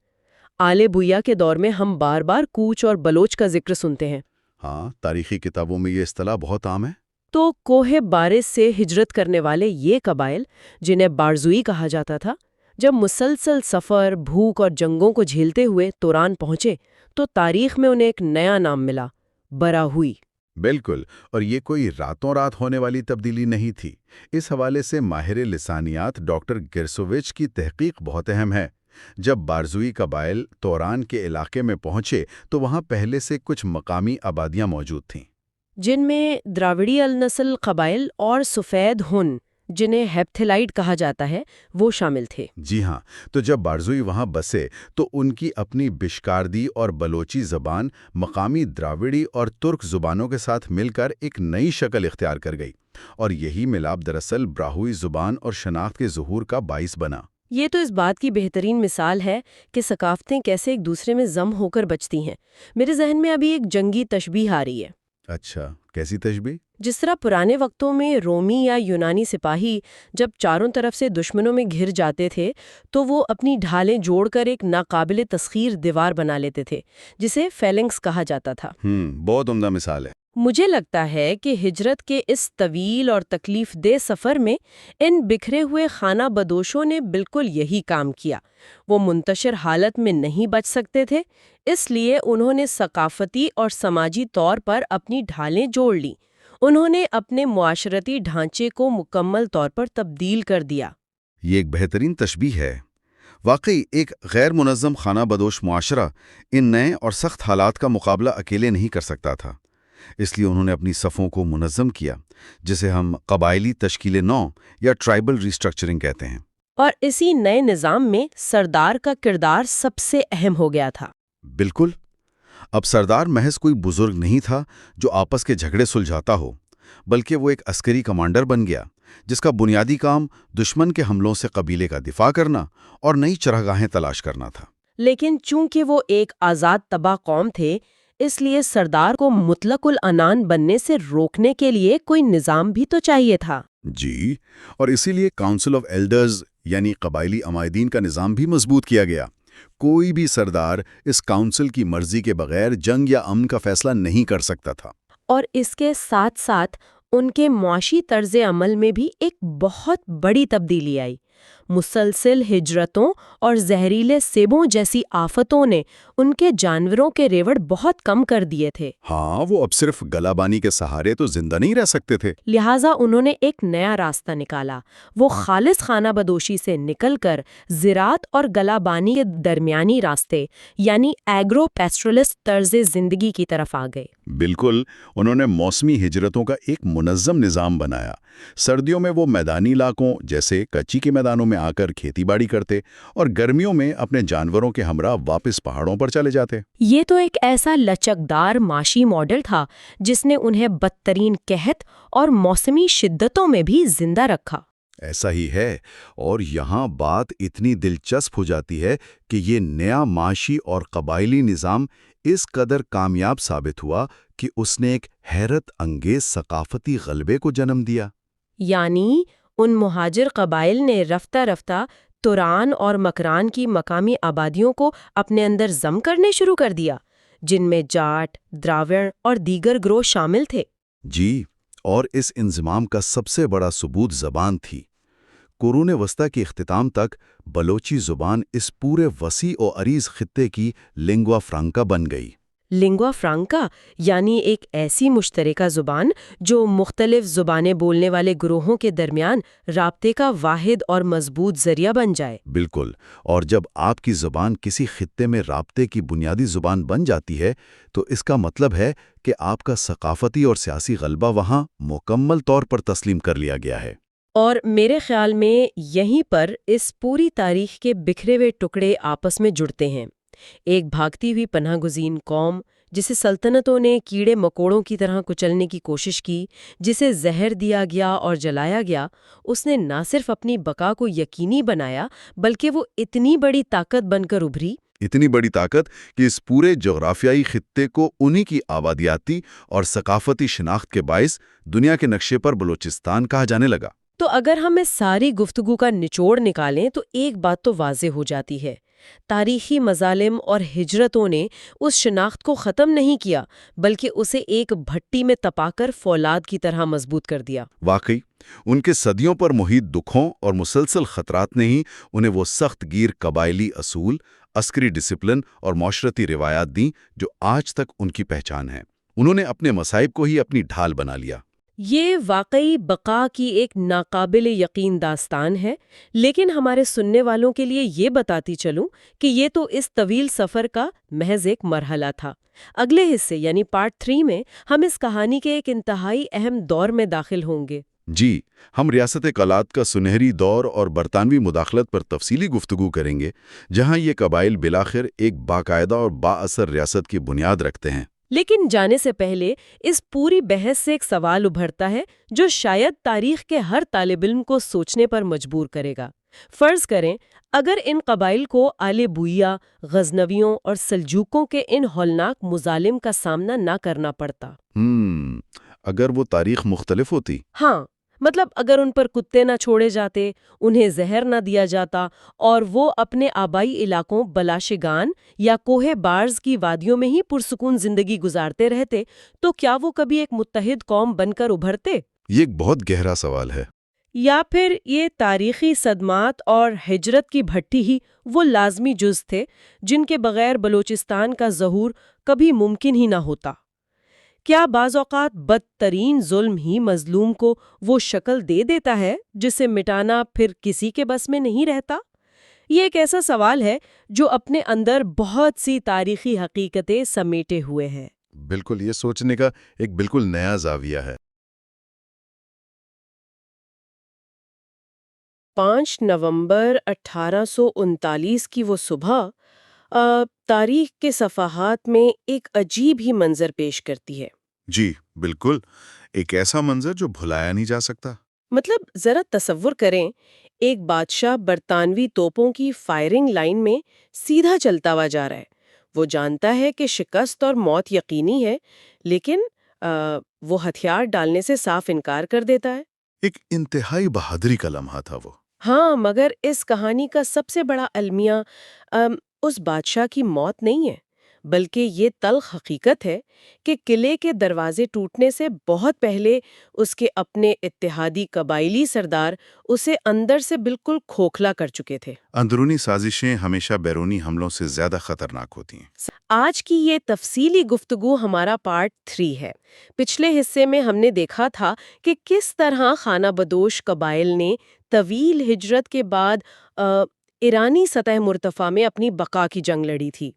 B: آل بویا کے دور میں ہم بار بار کوچ اور بلوچ کا ذکر سنتے ہیں۔
A: ہاں، تاریخی کتابوں میں یہ اصطلاح بہت عام ہے۔
B: تو کوہ بارس سے ہجرت کرنے والے یہ قبائل، جنہیں بارزوئی کہا جاتا تھا، جب مسلسل سفر، بھوک اور جنگوں کو جھیلتے ہوئے توران پہنچے تو تاریخ میں انہیں ایک نیا نام ملا، براہوئی۔
A: بالکل، اور یہ کوئی راتوں رات ہونے والی تبدیلی نہیں تھی۔ اس حوالے سے ماہر لسانیات ڈاکٹر گرسووچ کی تحقیق بہت اہم ہے۔ جب بارزوئی قبائل توران کے علاقے میں پہنچے تو وہاں پہلے سے کچھ مقامی آبادیاں موجود تھیں،
B: جن میں دراوڑی النسل قبائل اور سفید ہن، جنہیں ہیپتھیلائٹ کہا جاتا ہے، وہ شامل تھے۔
A: جی ہاں، تو جب بارزوئی وہاں بسے تو ان کی اپنی بشکاردی اور بلوچی زبان مقامی دراوڑی اور ترک زبانوں کے ساتھ مل کر ایک نئی شکل اختیار کر گئی، اور یہی ملاپ دراصل براہوئی زبان اور شناخت کے ظہور کا باعث بنا۔
B: یہ تو اس بات کی بہترین مثال ہے کہ ثقافتیں کیسے ایک دوسرے میں ضم ہو کر بچتی ہیں۔ میرے ذہن میں ابھی ایک جنگی تشبیہ آ رہی ہے۔
A: اچھا، کیسی تشبیہ؟
B: جس طرح پرانے وقتوں میں رومی یا یونانی سپاہی جب چاروں طرف سے دشمنوں میں گھر جاتے تھے تو وہ اپنی ڈھالیں جوڑ کر ایک ناقابل تسخیر دیوار بنا لیتے تھے جسے فیلنکس کہا جاتا تھا۔
A: بہت عمدہ مثال ہے۔
B: مجھے لگتا ہے کہ ہجرت کے اس طویل اور تکلیف دہ سفر میں ان بکھرے ہوئے خانہ بدوشوں نے بالکل یہی کام کیا۔ وہ منتشر حالت میں نہیں بچ سکتے تھے، اس لیے انہوں نے ثقافتی اور سماجی طور پر اپنی ڈھالیں جوڑ لیں۔ انہوں نے اپنے معاشرتی ڈھانچے کو مکمل طور پر تبدیل کر دیا۔
A: یہ ایک بہترین تشبیہ ہے۔ واقعی ایک غیر منظم خانہ بدوش معاشرہ ان نئے اور سخت حالات کا مقابلہ اکیلے نہیں کر سکتا تھا، اس لیے انہوں نے اپنی صفوں کو منظم کیا، جسے ہم قبائلی تشکیل نو یا ٹرائبل ریسٹرکچرنگ کہتے ہیں۔
B: اور اسی نئے نظام میں سردار کا کردار سب سے اہم ہو گیا تھا۔
A: بالکل۔ اب سردار محض کوئی بزرگ نہیں تھا جو آپس کے جھگڑے سلجھاتا ہو، بلکہ وہ ایک عسکری کمانڈر بن گیا جس کا بنیادی کام دشمن کے حملوں سے قبیلے کا دفاع کرنا اور نئی چراگاہیں تلاش کرنا تھا۔
B: لیکن چونکہ وہ ایک آزاد تباہ قوم تھے، اس لیے سردار کو مطلق العنان بننے سے روکنے کے لیے کوئی نظام بھی تو چاہیے تھا۔
A: جی، اور اسی لیے کاؤنسل آف ایلڈرز یعنی قبائلی عمائدین کا نظام بھی مضبوط کیا گیا۔ کوئی بھی سردار اس کاؤنسل کی مرضی کے بغیر جنگ یا امن کا فیصلہ نہیں کر سکتا تھا۔
B: اور اس کے ساتھ ساتھ ان کے معاشی طرز عمل میں بھی ایک بہت بڑی تبدیلی آئی۔ مسلسل ہجرتوں اور زہریلے سیبوں جیسی آفتوں نے ان کے جانوروں کے ریوڑ بہت کم کر دیے تھے۔
A: ہاں، وہ اب صرف گلہ بانی کے سہارے تو زندہ نہیں رہ سکتے تھے۔
B: لہٰذا انہوں نے ایک نیا راستہ نکالا۔ وہ خالص خانہ بدوشی سے نکل کر زراعت اور گلہ بانی کے درمیانی راستے یعنی ایگرو پیسٹرلسٹ طرز زندگی کی طرف آ گئے۔
A: بالکل، انہوں نے موسمی ہجرتوں کا ایک منظم نظام بنایا۔ سردیوں میں وہ میدانی علاقوں جیسے کچی کے میدانوں میں آ کر کھیتی باڑی کرتے اور گرمیوں میں اپنے جانوروں کے ہمراہ واپس پہاڑوں پر چلے جاتے۔
B: یہ تو ایک ایسا لچکدار معاشی ماڈل تھا جس نے انہیں بدترین قحط اور موسمی شدتوں میں بھی زندہ رکھا۔
A: ایسا ہی ہے، اور یہاں بات اتنی دلچسپ ہو جاتی ہے کہ یہ نیا معاشی اور قبائلی نظام اس قدر کامیاب ثابت ہوا کہ اس نے ایک حیرت انگیز ثقافتی غلبے کو جنم دیا۔
B: یعنی ان مہاجر قبائل نے رفتہ رفتہ توران اور مکران کی مقامی آبادیوں کو اپنے اندر ضم کرنے شروع کر دیا، جن میں جاٹ، دراوڑ اور دیگر گروہ شامل تھے۔
A: جی، اور اس انضمام کا سب سے بڑا ثبوت زبان تھی۔ قرون وسطیٰ کے اختتام تک بلوچی زبان اس پورے وسیع و عریض خطے کی لنگوا فرانکا بن گئی۔
B: لنگوا فرانکا یعنی ایک ایسی مشترکہ زبان جو مختلف زبانیں بولنے والے گروہوں کے درمیان رابطے کا واحد اور مضبوط ذریعہ بن جائے۔
A: بالکل، اور جب آپ کی زبان کسی خطے میں رابطے کی بنیادی زبان بن جاتی ہے تو اس کا مطلب ہے کہ آپ کا ثقافتی اور سیاسی غلبہ وہاں مکمل طور پر تسلیم کر لیا گیا ہے۔
B: اور میرے خیال میں یہیں پر اس پوری تاریخ کے بکھرے ہوئے ٹکڑے آپس میں جڑتے ہیں۔ ایک بھاگتی ہوئی پناہ گزین قوم جسے سلطنتوں نے کیڑے مکوڑوں کی طرح کچلنے کی کوشش کی، جسے زہر دیا گیا اور جلایا گیا، اس نے نہ صرف اپنی بقا کو یقینی بنایا بلکہ وہ اتنی بڑی طاقت بن کر ابھری،
A: اتنی بڑی طاقت کہ اس پورے جغرافیائی خطے کو انہی کی آبادیاتی اور ثقافتی شناخت کے باعث دنیا کے نقشے پر بلوچستان کہا جانے لگا۔
B: تو اگر ہم اس ساری گفتگو کا نچوڑ نکالیں تو ایک بات تو واضح ہو جاتی ہے، تاریخی مظالم اور ہجرتوں نے اس شناخت کو ختم نہیں کیا بلکہ اسے ایک بھٹی میں تپا کر فولاد کی طرح مضبوط کر دیا۔
A: واقعی ان کے صدیوں پر محیط دکھوں اور مسلسل خطرات نے ہی انہیں وہ سخت گیر قبائلی اصول، عسکری ڈسپلن اور معاشرتی روایات دیں جو آج تک ان کی پہچان ہے۔ انہوں نے اپنے مصائب کو ہی اپنی ڈھال بنا لیا۔
B: یہ واقعی بقا کی ایک ناقابل یقین داستان ہے، لیکن ہمارے سننے والوں کے لیے یہ بتاتی چلوں کہ یہ تو اس طویل سفر کا محض ایک مرحلہ تھا۔ اگلے حصے یعنی پارٹ 3 میں ہم اس کہانی کے ایک انتہائی اہم دور میں داخل ہوں گے۔
A: جی، ہم ریاست کلات کا سنہری دور اور برطانوی مداخلت پر تفصیلی گفتگو کریں گے، جہاں یہ قبائل بالآخر ایک باقاعدہ اور با اثر ریاست کی بنیاد رکھتے ہیں۔
B: لیکن جانے سے پہلے اس پوری بحث سے ایک سوال ابھرتا ہے جو شاید تاریخ کے ہر طالب علم کو سوچنے پر مجبور کرے گا۔ فرض کریں اگر ان قبائل کو آل بویہ، غزنویوں اور سلجوقوں کے ان ہولناک مظالم کا سامنا نہ کرنا پڑتا۔
A: اگر وہ تاریخ مختلف ہوتی؟
B: ہاں، مطلب اگر ان پر کتے نہ چھوڑے جاتے، انہیں زہر نہ دیا جاتا اور وہ اپنے آبائی علاقوں بلاشگان یا کوہ بارز کی وادیوں میں ہی پرسکون زندگی گزارتے رہتے، تو کیا وہ کبھی ایک متحد قوم بن کر ابھرتے؟
A: یہ ایک بہت گہرا سوال ہے۔
B: یا پھر یہ تاریخی صدمات اور ہجرت کی بھٹی ہی وہ لازمی جز تھے جن کے بغیر بلوچستان کا ظہور کبھی ممکن ہی نہ ہوتا؟ کیا بعض اوقات بدترین ظلم ہی مظلوم کو وہ شکل دے دیتا ہے جسے مٹانا پھر کسی کے بس میں نہیں رہتا؟ یہ ایک ایسا سوال ہے جو اپنے اندر بہت سی تاریخی حقیقتیں سمیٹے ہوئے ہے۔
A: بالکل، یہ سوچنے کا ایک بالکل نیا زاویہ ہے۔
B: 5 نومبر 1839 کی وہ صبح تاریخ کے صفحات میں ایک عجیب ہی منظر پیش کرتی ہے۔
A: جی بالکل، ایک ایسا منظر جو بھلایا نہیں جا سکتا۔
B: مطلب ذرا تصور کریں، ایک بادشاہ برطانوی توپوں کی فائرنگ لائن میں سیدھا چلتا ہوا جا رہا ہے۔ وہ جانتا ہے کہ شکست اور موت یقینی ہے، لیکن وہ ہتھیار ڈالنے سے صاف انکار کر دیتا ہے۔
A: ایک انتہائی بہادری کا لمحہ تھا وہ۔
B: ہاں، مگر اس کہانی کا سب سے بڑا المیہ اس بادشاہ کی موت نہیں ہے، بلکہ یہ تلخ حقیقت ہے کہ قلعے کے دروازے ٹوٹنے سے بہت پہلے اس کے اپنے اتحادی قبائلی سردار اسے اندر سے بالکل کھوکھلا کر چکے تھے۔
A: اندرونی سازشیں ہمیشہ بیرونی حملوں سے زیادہ خطرناک ہوتی ہیں۔
B: آج کی یہ تفصیلی گفتگو ہمارا پارٹ 3 ہے۔ پچھلے حصے میں ہم نے دیکھا تھا کہ کس طرح خانہ بدوش قبائل نے طویل ہجرت کے بعد ایرانی سطح مرتفع میں اپنی بقا کی جنگ لڑی تھی۔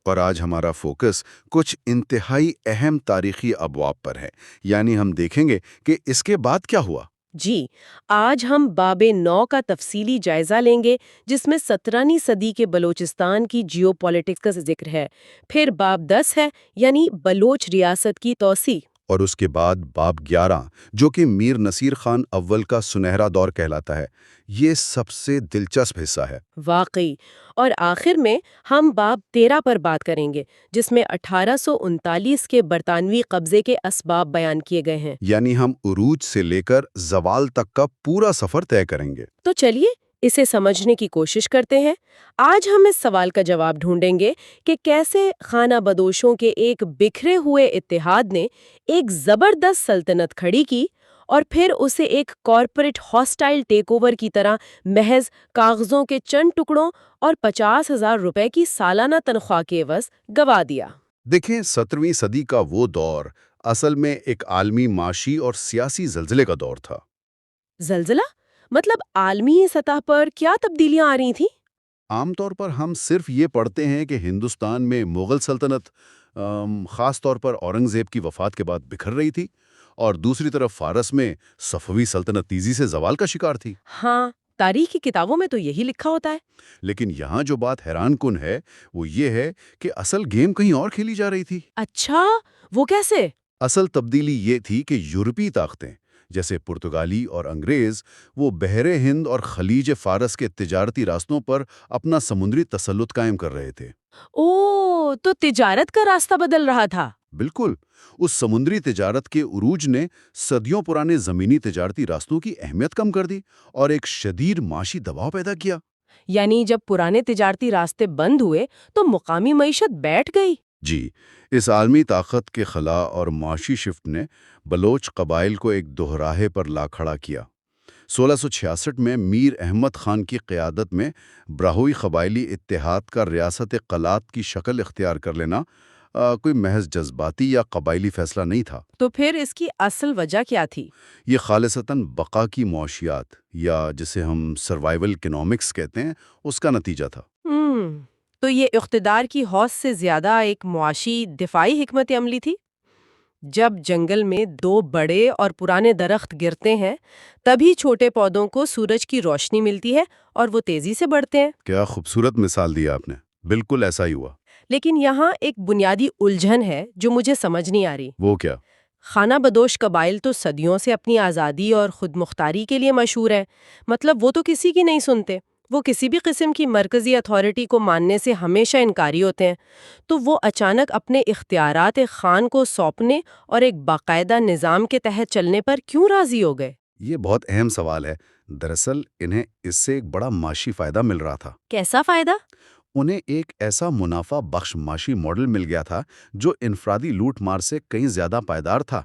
A: اور آج ہمارا فوکس کچھ انتہائی اہم تاریخی ابواب پر ہے، یعنی ہم دیکھیں گے کہ اس کے بعد کیا ہوا۔
B: جی، آج ہم باب 9 کا تفصیلی جائزہ لیں گے، جس میں 17ویں صدی کے بلوچستان کی جیو پولیٹکس کا ذکر ہے۔ پھر باب 10 ہے، یعنی بلوچ ریاست کی توسیع۔
A: اور اس کے بعد باب 11 جو کہ میر نصیر خان اول کا سنہرا دور کہلاتا ہے، یہ سب سے دلچسپ حصہ ہے۔
B: واقعی۔ اور آخر میں ہم باب 13 پر بات کریں گے، جس میں 1839 کے برطانوی قبضے کے اسباب بیان کیے گئے ہیں۔
A: یعنی ہم عروج سے لے کر زوال تک کا پورا سفر طے کریں گے۔
B: تو چلیے اسے سمجھنے کی کوشش کرتے ہیں۔ آج ہم اس سوال کا جواب ڈھونڈیں گے کہ کیسے خانہ بدوشوں کے ایک بکھرے ہوئے اتحاد نے ایک زبردست سلطنت کھڑی کی اور پھر اسے ایک کارپوریٹ ہاسٹائل ٹیک اوور کی طرح محض کاغذوں کے چند ٹکڑوں اور 50,000 روپے کی سالانہ تنخواہ کے عوض گوا دیا۔
A: دیکھیں، 17ویں صدی کا وہ دور اصل میں ایک عالمی معاشی اور سیاسی زلزلے کا دور تھا۔
B: زلزلہ؟ مطلب عالمی سطح پر کیا تبدیلیاں آ رہی تھیں؟
A: عام طور پر ہم صرف یہ پڑھتے ہیں کہ ہندوستان میں مغل سلطنت خاص طور پر اورنگزیب کی وفات کے بعد بکھر رہی تھی، اور دوسری طرف فارس میں صفوی سلطنت تیزی سے زوال کا شکار تھی۔
B: ہاں، تاریخ کی کتابوں میں تو یہی لکھا ہوتا ہے۔
A: لیکن یہاں جو بات حیران کن ہے وہ یہ ہے کہ اصل گیم کہیں اور کھیلی جا رہی تھی۔
B: اچھا، وہ کیسے؟
A: اصل تبدیلی یہ تھی کہ یورپی طاقتیں جیسے پرتگالی اور انگریز وہ بحر ہند اور خلیج فارس کے تجارتی راستوں پر اپنا سمندری تسلط قائم کر رہے تھے۔
B: اوہ، تو تجارت کا راستہ بدل رہا تھا۔
A: بالکل، اس سمندری تجارت کے عروج نے صدیوں پرانے زمینی تجارتی راستوں کی اہمیت کم کر دی اور ایک شدید معاشی دباؤ پیدا کیا۔
B: یعنی جب پرانے تجارتی راستے بند ہوئے تو مقامی معیشت بیٹھ گئی۔
A: جی، اس عالمی طاقت کے خلا اور معاشی شفٹ نے بلوچ قبائل کو ایک دوراہے پر لا کھڑا کیا۔ 1666 میں میر احمد خان کی قیادت میں براہوئی قبائلی اتحاد کا ریاست قلات کی شکل اختیار کر لینا کوئی محض جذباتی یا قبائلی فیصلہ نہیں تھا۔
B: تو پھر اس کی اصل وجہ کیا تھی؟
A: یہ خالصتاً بقا کی معاشیات یا جسے ہم سروائیول اکنامکس کہتے ہیں، اس کا نتیجہ تھا۔
B: تو یہ اقتدار کی حوص سے زیادہ ایک معاشی دفاعی حکمت عملی تھی؟ جب جنگل میں 2 بڑے اور پرانے درخت گرتے ہیں تبھی چھوٹے پودوں کو سورج کی روشنی ملتی ہے اور وہ تیزی سے بڑھتے ہیں۔
A: کیا خوبصورت مثال دی آپ نے، بالکل ایسا ہی ہوا۔
B: لیکن یہاں ایک بنیادی الجھن ہے جو مجھے سمجھ نہیں آ رہی۔
A: وہ کیا؟
B: خانہ بدوش قبائل تو صدیوں سے اپنی آزادی اور خود مختاری کے لیے مشہور ہے، مطلب وہ تو کسی کی نہیں سنتے، وہ کسی بھی قسم کی مرکزی اتھارٹی کو ماننے سے ہمیشہ انکاری ہوتے ہیں، تو وہ اچانک اپنے اختیارات ایک خان کو سونپنے اور ایک باقاعدہ نظام کے تحت چلنے پر کیوں راضی ہو گئے؟
A: یہ بہت اہم سوال ہے۔ دراصل انہیں اس سے ایک بڑا معاشی فائدہ مل رہا تھا۔
B: کیسا فائدہ؟
A: انہیں ایک ایسا منافع بخش معاشی ماڈل مل گیا تھا جو انفرادی لوٹ مار سے کہیں زیادہ پائیدار تھا۔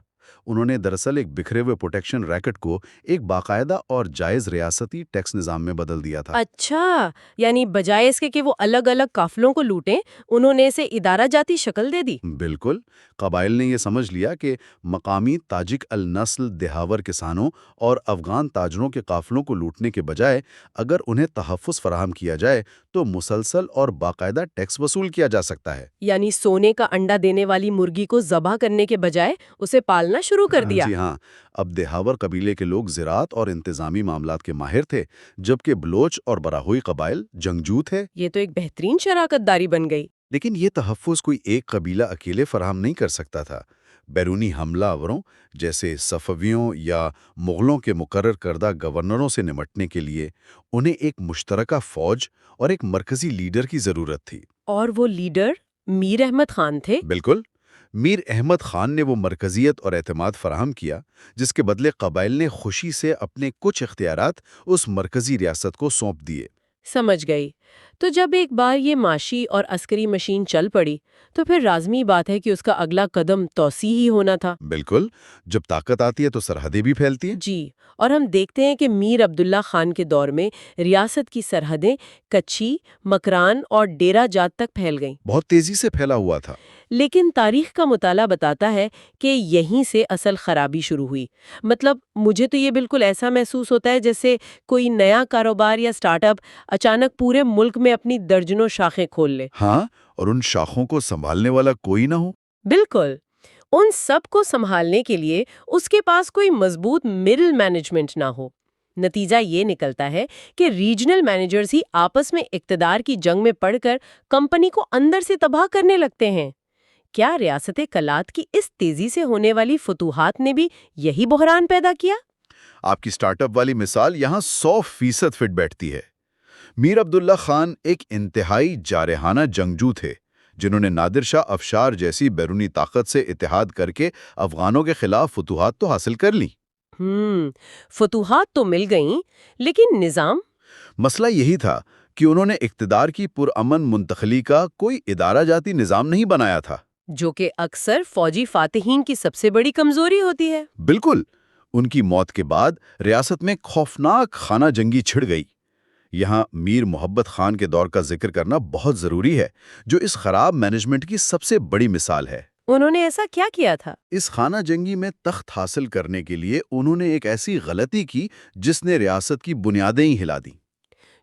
A: انہوں نے دراصل ایک بکھرے ہوئے پروٹیکشن ریکٹ کو ایک باقاعدہ اور جائز ریاستی ٹیکس نظام میں بدل دیا تھا۔
B: اچھا، یعنی بجائے اس کے کہ وہ الگ الگ قافلوں کو لوٹیں، انہوں نے اسے ادارہ جاتی شکل دے دی۔
A: بالکل، قبائل نے یہ سمجھ لیا کہ مقامی تاجک النسل دہاور کسانوں اور افغان تاجروں کے قافلوں کو لوٹنے کے بجائے اگر انہیں تحفظ فراہم کیا جائے تو مسلسل اور باقاعدہ ٹیکس وصول کیا جا سکتا ہے۔
B: یعنی سونے کا انڈا دینے والی مرغی کو ذبح کرنے کے بجائے اسے پالنا شروع کر دیا۔
A: جی ہاں، اب دہاور قبیلے کے لوگ زراعت اور انتظامی معاملات کے ماہر تھے، جبکہ بلوچ اور براہوئی قبائل جنگجو تھے۔
B: یہ تو ایک بہترین شراکت داری بن گئی۔
A: لیکن یہ تحفظ کوئی ایک قبیلہ اکیلے فراہم نہیں کر سکتا تھا۔ بیرونی حملہ آوروں جیسے صفویوں یا مغلوں کے مقرر کردہ گورنروں سے نمٹنے کے لیے انہیں ایک مشترکہ فوج اور ایک مرکزی لیڈر کی ضرورت تھی۔
B: اور وہ لیڈر میر احمد خان تھے۔
A: بالکل، میر احمد خان نے وہ مرکزیت اور اعتماد فراہم کیا جس کے بدلے قبائل نے خوشی سے اپنے کچھ اختیارات اس مرکزی ریاست کو سونپ دیے۔
B: سمجھ گئی۔ تو جب ایک بار یہ معاشی اور عسکری مشین چل پڑی تو پھر لازمی بات ہے کہ اس کا اگلا قدم توسیع ہی ہونا تھا۔
A: بالکل، جب طاقت آتی ہے تو سرحدیں بھی پھیلتی ہیں۔
B: جی، اور ہم دیکھتے ہیں کہ میر عبداللہ خان کے دور میں ریاست کی سرحدیں کچھی، مکران اور ڈیرہ جات تک پھیل گئیں۔
A: بہت تیزی سے پھیلا ہوا تھا۔
B: لیکن تاریخ کا مطالعہ بتاتا ہے کہ یہیں سے اصل خرابی شروع ہوئی۔ مطلب مجھے تو یہ بالکل ایسا محسوس ہوتا ہے جیسے کوئی نیا کاروبار یا سٹارٹ اپ اچانک پورے ملک میں اپنی درجنوں شاخیں کھول لے۔
A: ہاں، اور ان شاخوں کو سنبھالنے والا کوئی نہ ہو۔
B: بالکل، ان سب کو سنبھالنے کے لیے اس کے پاس کوئی مضبوط مڈل مینجمنٹ نہ ہو۔ نتیجہ یہ نکلتا ہے کہ ریجنل مینیجرز ہی آپس میں اقتدار کی جنگ میں پڑ کر کمپنی کو اندر سے تباہ کرنے لگتے ہیں۔ کیا ریاست کلات کی اس تیزی سے ہونے والی فتوحات نے بھی یہی بحران پیدا کیا؟
A: آپ کی سٹارٹ اپ والی مثال یہاں 100% فٹ بیٹھتی ہے۔ میر عبداللہ خان ایک انتہائی جارحانہ جنگجو تھے جنہوں نے نادر شاہ افشار جیسی بیرونی طاقت سے اتحاد کر کے افغانوں کے خلاف فتوحات تو حاصل کر لیں۔
B: فتوحات تو مل گئیں، لیکن نظام؟
A: مسئلہ یہی تھا کہ انہوں نے اقتدار کی پرامن منتقلی کا کوئی ادارہ جاتی نظام نہیں بنایا تھا،
B: جو کہ اکثر فوجی فاتحین کی سب سے بڑی کمزوری ہوتی ہے۔
A: بالکل، ان کی موت کے بعد ریاست میں خوفناک خانہ جنگی چھڑ گئی۔ یہاں میر محبت خان کے دور کا ذکر کرنا بہت ضروری ہے، جو اس خراب مینجمنٹ کی سب سے بڑی مثال ہے۔
B: انہوں نے ایسا کیا کیا تھا؟
A: اس خانہ جنگی میں تخت حاصل کرنے کے لیے انہوں نے ایک ایسی غلطی کی جس نے ریاست کی بنیادیں ہی ہلا دیں۔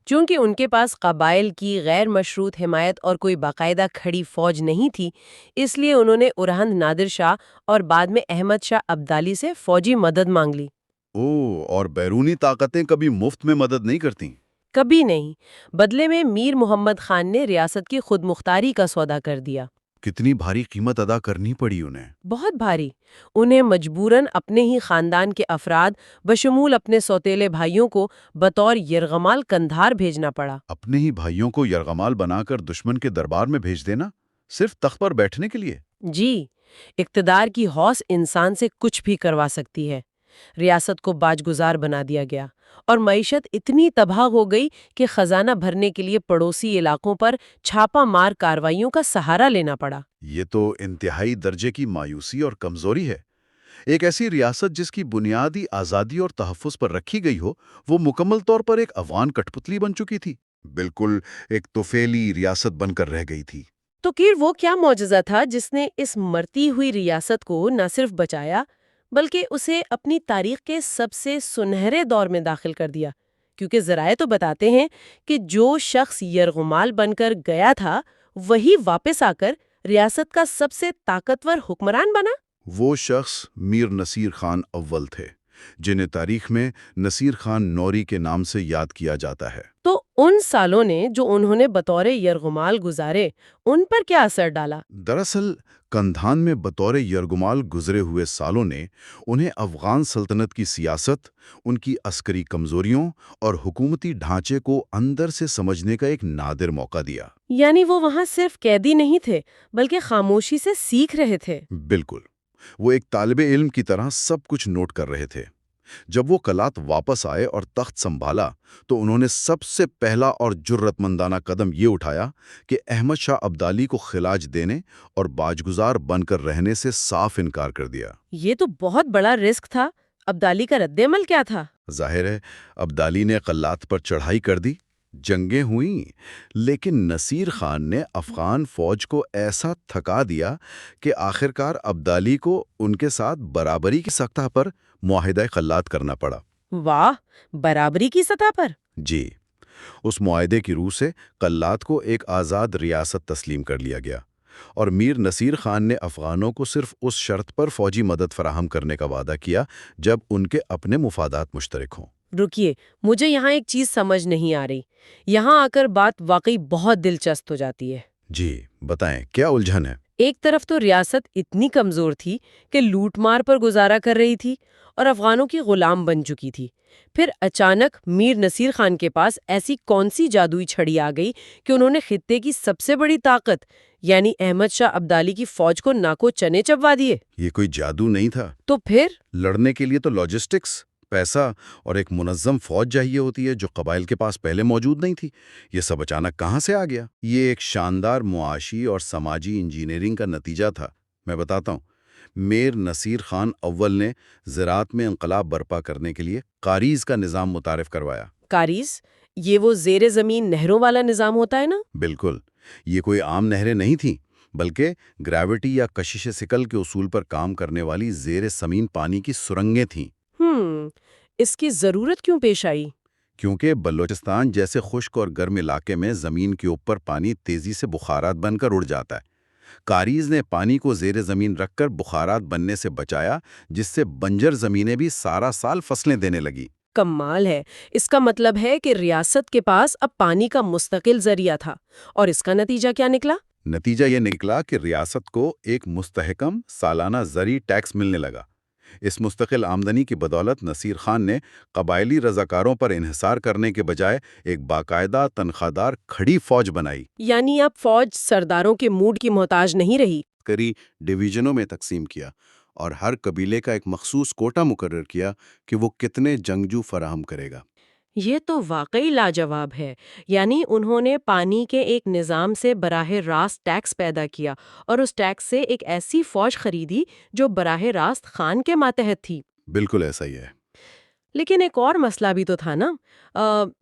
B: چونکہ ان کے پاس قبائل کی غیر مشروط حمایت اور کوئی باقاعدہ کھڑی فوج نہیں تھی، اس لیے انہوں نے ارہند نادر شاہ اور بعد میں احمد شاہ ابدالی سے فوجی مدد مانگ لی۔
A: اور بیرونی طاقتیں کبھی مفت میں مدد نہیں کرتیں۔
B: کبھی نہیں۔ بدلے میں میر محمد خان نے ریاست کی خود مختاری کا سودا کر دیا۔
A: کتنی بھاری قیمت ادا کرنی پڑی انہیں۔
B: بہت بھاری۔ انہیں مجبوراً اپنے ہی خاندان کے افراد بشمول اپنے سوتیلے بھائیوں کو بطور یرغمال قندھار بھیجنا پڑا۔
A: اپنے ہی بھائیوں کو یرغمال بنا کر دشمن کے دربار میں بھیج دینا، صرف تخت پر بیٹھنے کے لیے؟
B: جی، اقتدار کی ہوس انسان سے کچھ بھی کروا سکتی ہے۔ ریاست کو باج گزار بنا دیا گیا اور معیشت اتنی تباہ ہو گئی کہ خزانہ بھرنے کے لیے پڑوسی علاقوں پر چھاپا مار کارروائیوں کا سہارا لینا پڑا۔
A: یہ تو انتہائی درجے کی مایوسی اور کمزوری ہے۔ ایک ایسی ریاست جس کی بنیادی آزادی اور تحفظ پر رکھی گئی ہو، وہ مکمل طور پر ایک افغان کٹ پتلی بن چکی تھی، بالکل ایک طفیلی ریاست بن کر رہ گئی تھی۔
B: تو پھر وہ کیا معجزہ تھا جس نے اس مرتی ہوئی ریاست کو نہ صرف بچایا بلکہ اسے اپنی تاریخ کے سب سے سنہرے دور میں داخل کر دیا؟ کیونکہ ذرائع تو بتاتے ہیں کہ جو شخص یرغمال بن کر گیا تھا وہی واپس آ کر ریاست کا سب سے طاقتور حکمران بنا۔
A: وہ شخص میر نصیر خان اول تھے، جنہیں تاریخ میں نصیر خان نوری کے نام سے یاد کیا جاتا ہے۔
B: تو ان سالوں نے جو انہوں نے بطور یرغمال گزارے ان پر کیا اثر ڈالا؟
A: دراصل کندھان میں بطور یرغمال گزرے ہوئے سالوں نے انہیں افغان سلطنت کی سیاست، ان کی عسکری کمزوریوں اور حکومتی ڈھانچے کو اندر سے سمجھنے کا ایک نادر موقع دیا۔
B: یعنی وہ وہاں صرف قیدی نہیں تھے بلکہ خاموشی سے سیکھ رہے تھے۔
A: بالکل، وہ ایک طالب علم کی طرح سب کچھ نوٹ کر رہے تھے۔ جب وہ قلات واپس آئے اور تخت سنبھالا تو انہوں نے سب سے پہلا اور جرأت مندانہ قدم یہ اٹھایا کہ احمد شاہ ابدالی کو خراج دینے اور باجگزار بن کر رہنے سے صاف انکار کر دیا۔
B: یہ تو بہت بڑا رسک تھا۔ ابدالی کا رد عمل کیا تھا؟
A: ظاہر ہے ابدالی نے قلات پر چڑھائی کر دی، جنگیں ہوئیں، لیکن نصیر خان نے افغان فوج کو ایسا تھکا دیا کہ آخرکار ابدالی کو ان کے ساتھ برابری کی سطح پر معاہدہ قلات کرنا پڑا۔
B: واہ، برابری کی سطح پر؟
A: جی، اس معاہدے کی روح سے قلات کو ایک آزاد ریاست تسلیم کر لیا گیا، اور میر نصیر خان نے افغانوں کو صرف اس شرط پر فوجی مدد فراہم کرنے کا وعدہ کیا جب ان کے اپنے مفادات مشترک ہوں۔
B: رکیے، مجھے یہاں ایک چیز سمجھ نہیں آ رہی۔ یہاں آ کر بات واقعی بہت دلچسپ ہو جاتی ہے۔
A: جی بتائیں، کیا الجھن ہے؟
B: ایک طرف تو ریاست اتنی کمزور تھی کہ لوٹ مار پر گزارا کر رہی تھی اور افغانوں کی غلام بن چکی تھی، پھر اچانک میر نصیر خان کے پاس ایسی کون سی جادوئی چھڑی آ گئی کہ انہوں نے خطے کی سب سے بڑی طاقت یعنی احمد شاہ ابدالی کی فوج کو ناکو چنے چبوا دیے؟
A: یہ کوئی جادو نہیں تھا۔
B: تو پھر
A: لڑنے کے لیے تو لاجسٹکس، پیسہ اور ایک منظم فوج چاہیے ہوتی ہے جو قبائل کے پاس پہلے موجود نہیں تھی۔ یہ سب اچانک کہاں سے آ گیا؟ یہ ایک شاندار معاشی اور سماجی انجینئرنگ کا نتیجہ تھا۔ میں بتاتا ہوں۔ میر نصیر خان اول نے زراعت میں انقلاب برپا کرنے کے لیے قاریز کا نظام متعارف کروایا۔
B: قاریز، یہ وہ زیر زمین نہروں والا نظام ہوتا ہے نا؟
A: بالکل، یہ کوئی عام نہریں نہیں تھیں، بلکہ گریوٹی یا کشش ثقل کے اصول پر کام کرنے والی زیر زمین پانی کی سرنگیں تھیں۔
B: اس کی ضرورت کیوں پیش آئی؟
A: کیونکہ بلوچستان جیسے خشک اور گرم علاقے میں زمین کے اوپر پانی تیزی سے بخارات بن کر اڑ جاتا ہے۔ قاریز نے پانی کو زیر زمین رکھ کر بخارات بننے سے بچایا، جس سے بنجر زمینیں بھی سارا سال فصلیں دینے لگی۔
B: کمال ہے۔ اس کا مطلب ہے کہ ریاست کے پاس اب پانی کا مستقل ذریعہ تھا، اور اس کا نتیجہ کیا نکلا؟
A: نتیجہ یہ نکلا کہ ریاست کو ایک مستحکم سالانہ زرعی ٹیکس ملنے لگا۔ اس مستقل آمدنی کی بدولت نصیر خان نے قبائلی رضاکاروں پر انحصار کرنے کے بجائے ایک باقاعدہ تنخواہ دار کھڑی فوج بنائی۔
B: یعنی اب فوج سرداروں کے موڈ کی محتاج نہیں رہی۔
A: کری ڈویژنوں میں تقسیم کیا اور ہر قبیلے کا ایک مخصوص کوٹا مقرر کیا کہ وہ کتنے جنگجو فراہم کرے گا۔
B: یہ تو واقعی لاجواب ہے۔ یعنی انہوں نے پانی کے ایک نظام سے براہ راست ٹیکس پیدا کیا اور اس ٹیکس سے ایک ایسی فوج خریدی جو براہ راست خان کے ماتحت تھی۔
A: بالکل ایسا ہی ہے۔
B: لیکن ایک اور مسئلہ بھی تو تھا نا،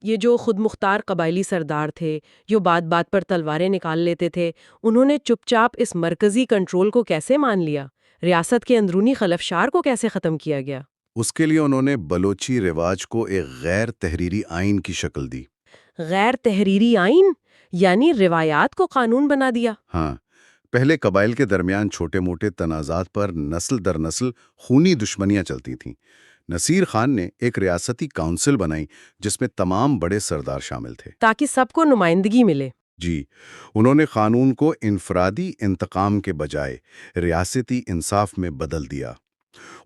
B: یہ جو خود مختار قبائلی سردار تھے، جو بات بات پر تلواریں نکال لیتے تھے، انہوں نے چپ چاپ اس مرکزی کنٹرول کو کیسے مان لیا؟ ریاست کے اندرونی خلفشار کو کیسے ختم کیا گیا؟
A: اس کے لیے انہوں نے بلوچی رواج کو ایک غیر تحریری آئین کی شکل دی۔
B: غیر تحریری آئین؟ یعنی روایات کو قانون بنا دیا؟
A: ہاں، پہلے قبائل کے درمیان چھوٹے موٹے تنازعات پر نسل در نسل خونی دشمنیاں چلتی تھیں۔ نصیر خان نے ایک ریاستی کونسل بنائی جس میں تمام بڑے سردار شامل تھے،
B: تاکہ سب کو نمائندگی ملے۔
A: جی، انہوں نے قانون کو انفرادی انتقام کے بجائے ریاستی انصاف میں بدل دیا۔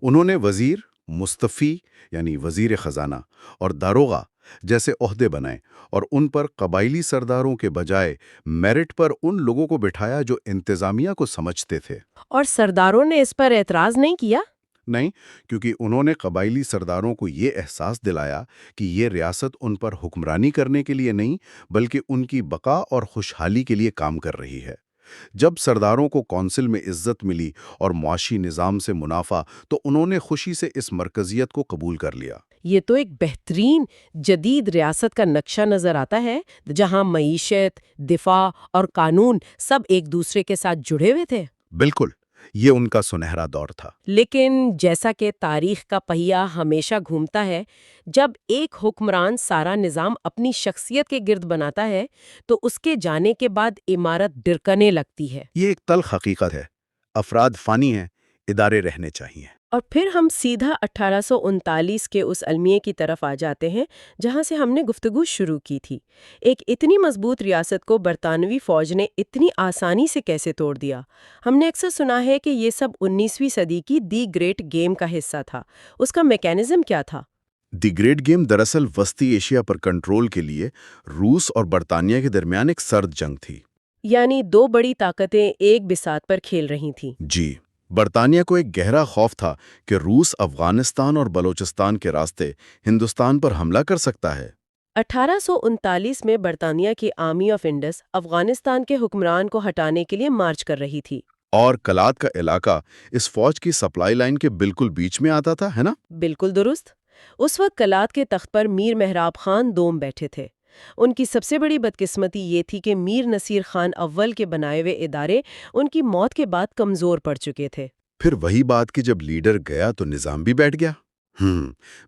A: انہوں نے وزیر، مستفی یعنی وزیر خزانہ اور داروغہ جیسے عہدے بنائے اور ان پر قبائلی سرداروں کے بجائے میرٹ پر ان لوگوں کو بٹھایا جو انتظامیہ کو سمجھتے تھے۔
B: اور سرداروں نے اس پر اعتراض نہیں کیا؟
A: نہیں، کیونکہ انہوں نے قبائلی سرداروں کو یہ احساس دلایا کہ یہ ریاست ان پر حکمرانی کرنے کے لیے نہیں بلکہ ان کی بقا اور خوشحالی کے لیے کام کر رہی ہے۔ جب سرداروں کو کونسل میں عزت ملی اور معاشی نظام سے منافع، تو انہوں نے خوشی سے اس مرکزیت کو قبول کر لیا۔
B: یہ تو ایک بہترین جدید ریاست کا نقشہ نظر آتا ہے، جہاں معیشت، دفاع اور قانون سب ایک دوسرے کے ساتھ جڑے ہوئے تھے۔
A: بالکل، یہ ان کا سنہرا دور تھا۔
B: لیکن جیسا کہ تاریخ کا پہیہ ہمیشہ گھومتا ہے، جب ایک حکمران سارا نظام اپنی شخصیت کے گرد بناتا ہے تو اس کے جانے کے بعد عمارت ڈرکنے لگتی ہے۔
A: یہ ایک تلخ حقیقت ہے۔ افراد فانی ہیں، ادارے رہنے چاہیے۔
B: اور پھر ہم سیدھا 1839 کے اس المیے کی طرف آ جاتے ہیں جہاں سے ہم نے گفتگو شروع کی تھی۔ ایک اتنی مضبوط ریاست کو برطانوی فوج نے اتنی آسانی سے کیسے توڑ دیا؟ ہم نے اکثر سنا ہے کہ یہ سب 19ویں صدی کی دی گریٹ گیم کا حصہ تھا۔ اس کا میکینزم کیا تھا؟
A: دی گریٹ گیم دراصل وسطی ایشیا پر کنٹرول کے لیے روس اور برطانیہ کے درمیان ایک سرد جنگ تھی۔
B: یعنی دو بڑی طاقتیں ایک بساط پر کھیل رہی تھیں۔
A: جی، برطانیہ کو ایک گہرا خوف تھا کہ روس افغانستان اور بلوچستان کے راستے ہندوستان پر حملہ کر سکتا ہے۔
B: 1839 میں برطانیہ کی آرمی آف انڈس افغانستان کے حکمران کو ہٹانے کے لیے مارچ کر رہی تھی۔
A: اور کلات کا علاقہ اس فوج کی سپلائی لائن کے بالکل بیچ میں آتا تھا، ہے نا؟
B: بالکل درست۔ اس وقت کلات کے تخت پر میر مہراب خان دوم بیٹھے تھے۔ ان کی سب سے بڑی بدقسمتی یہ تھی کہ میر نصیر خان اول کے بنائے ہوئے ادارے ان کی موت کے بعد کمزور پڑ چکے تھے۔
A: پھر وہی بات کہ جب لیڈر گیا تو نظام بھی بیٹھ گیا۔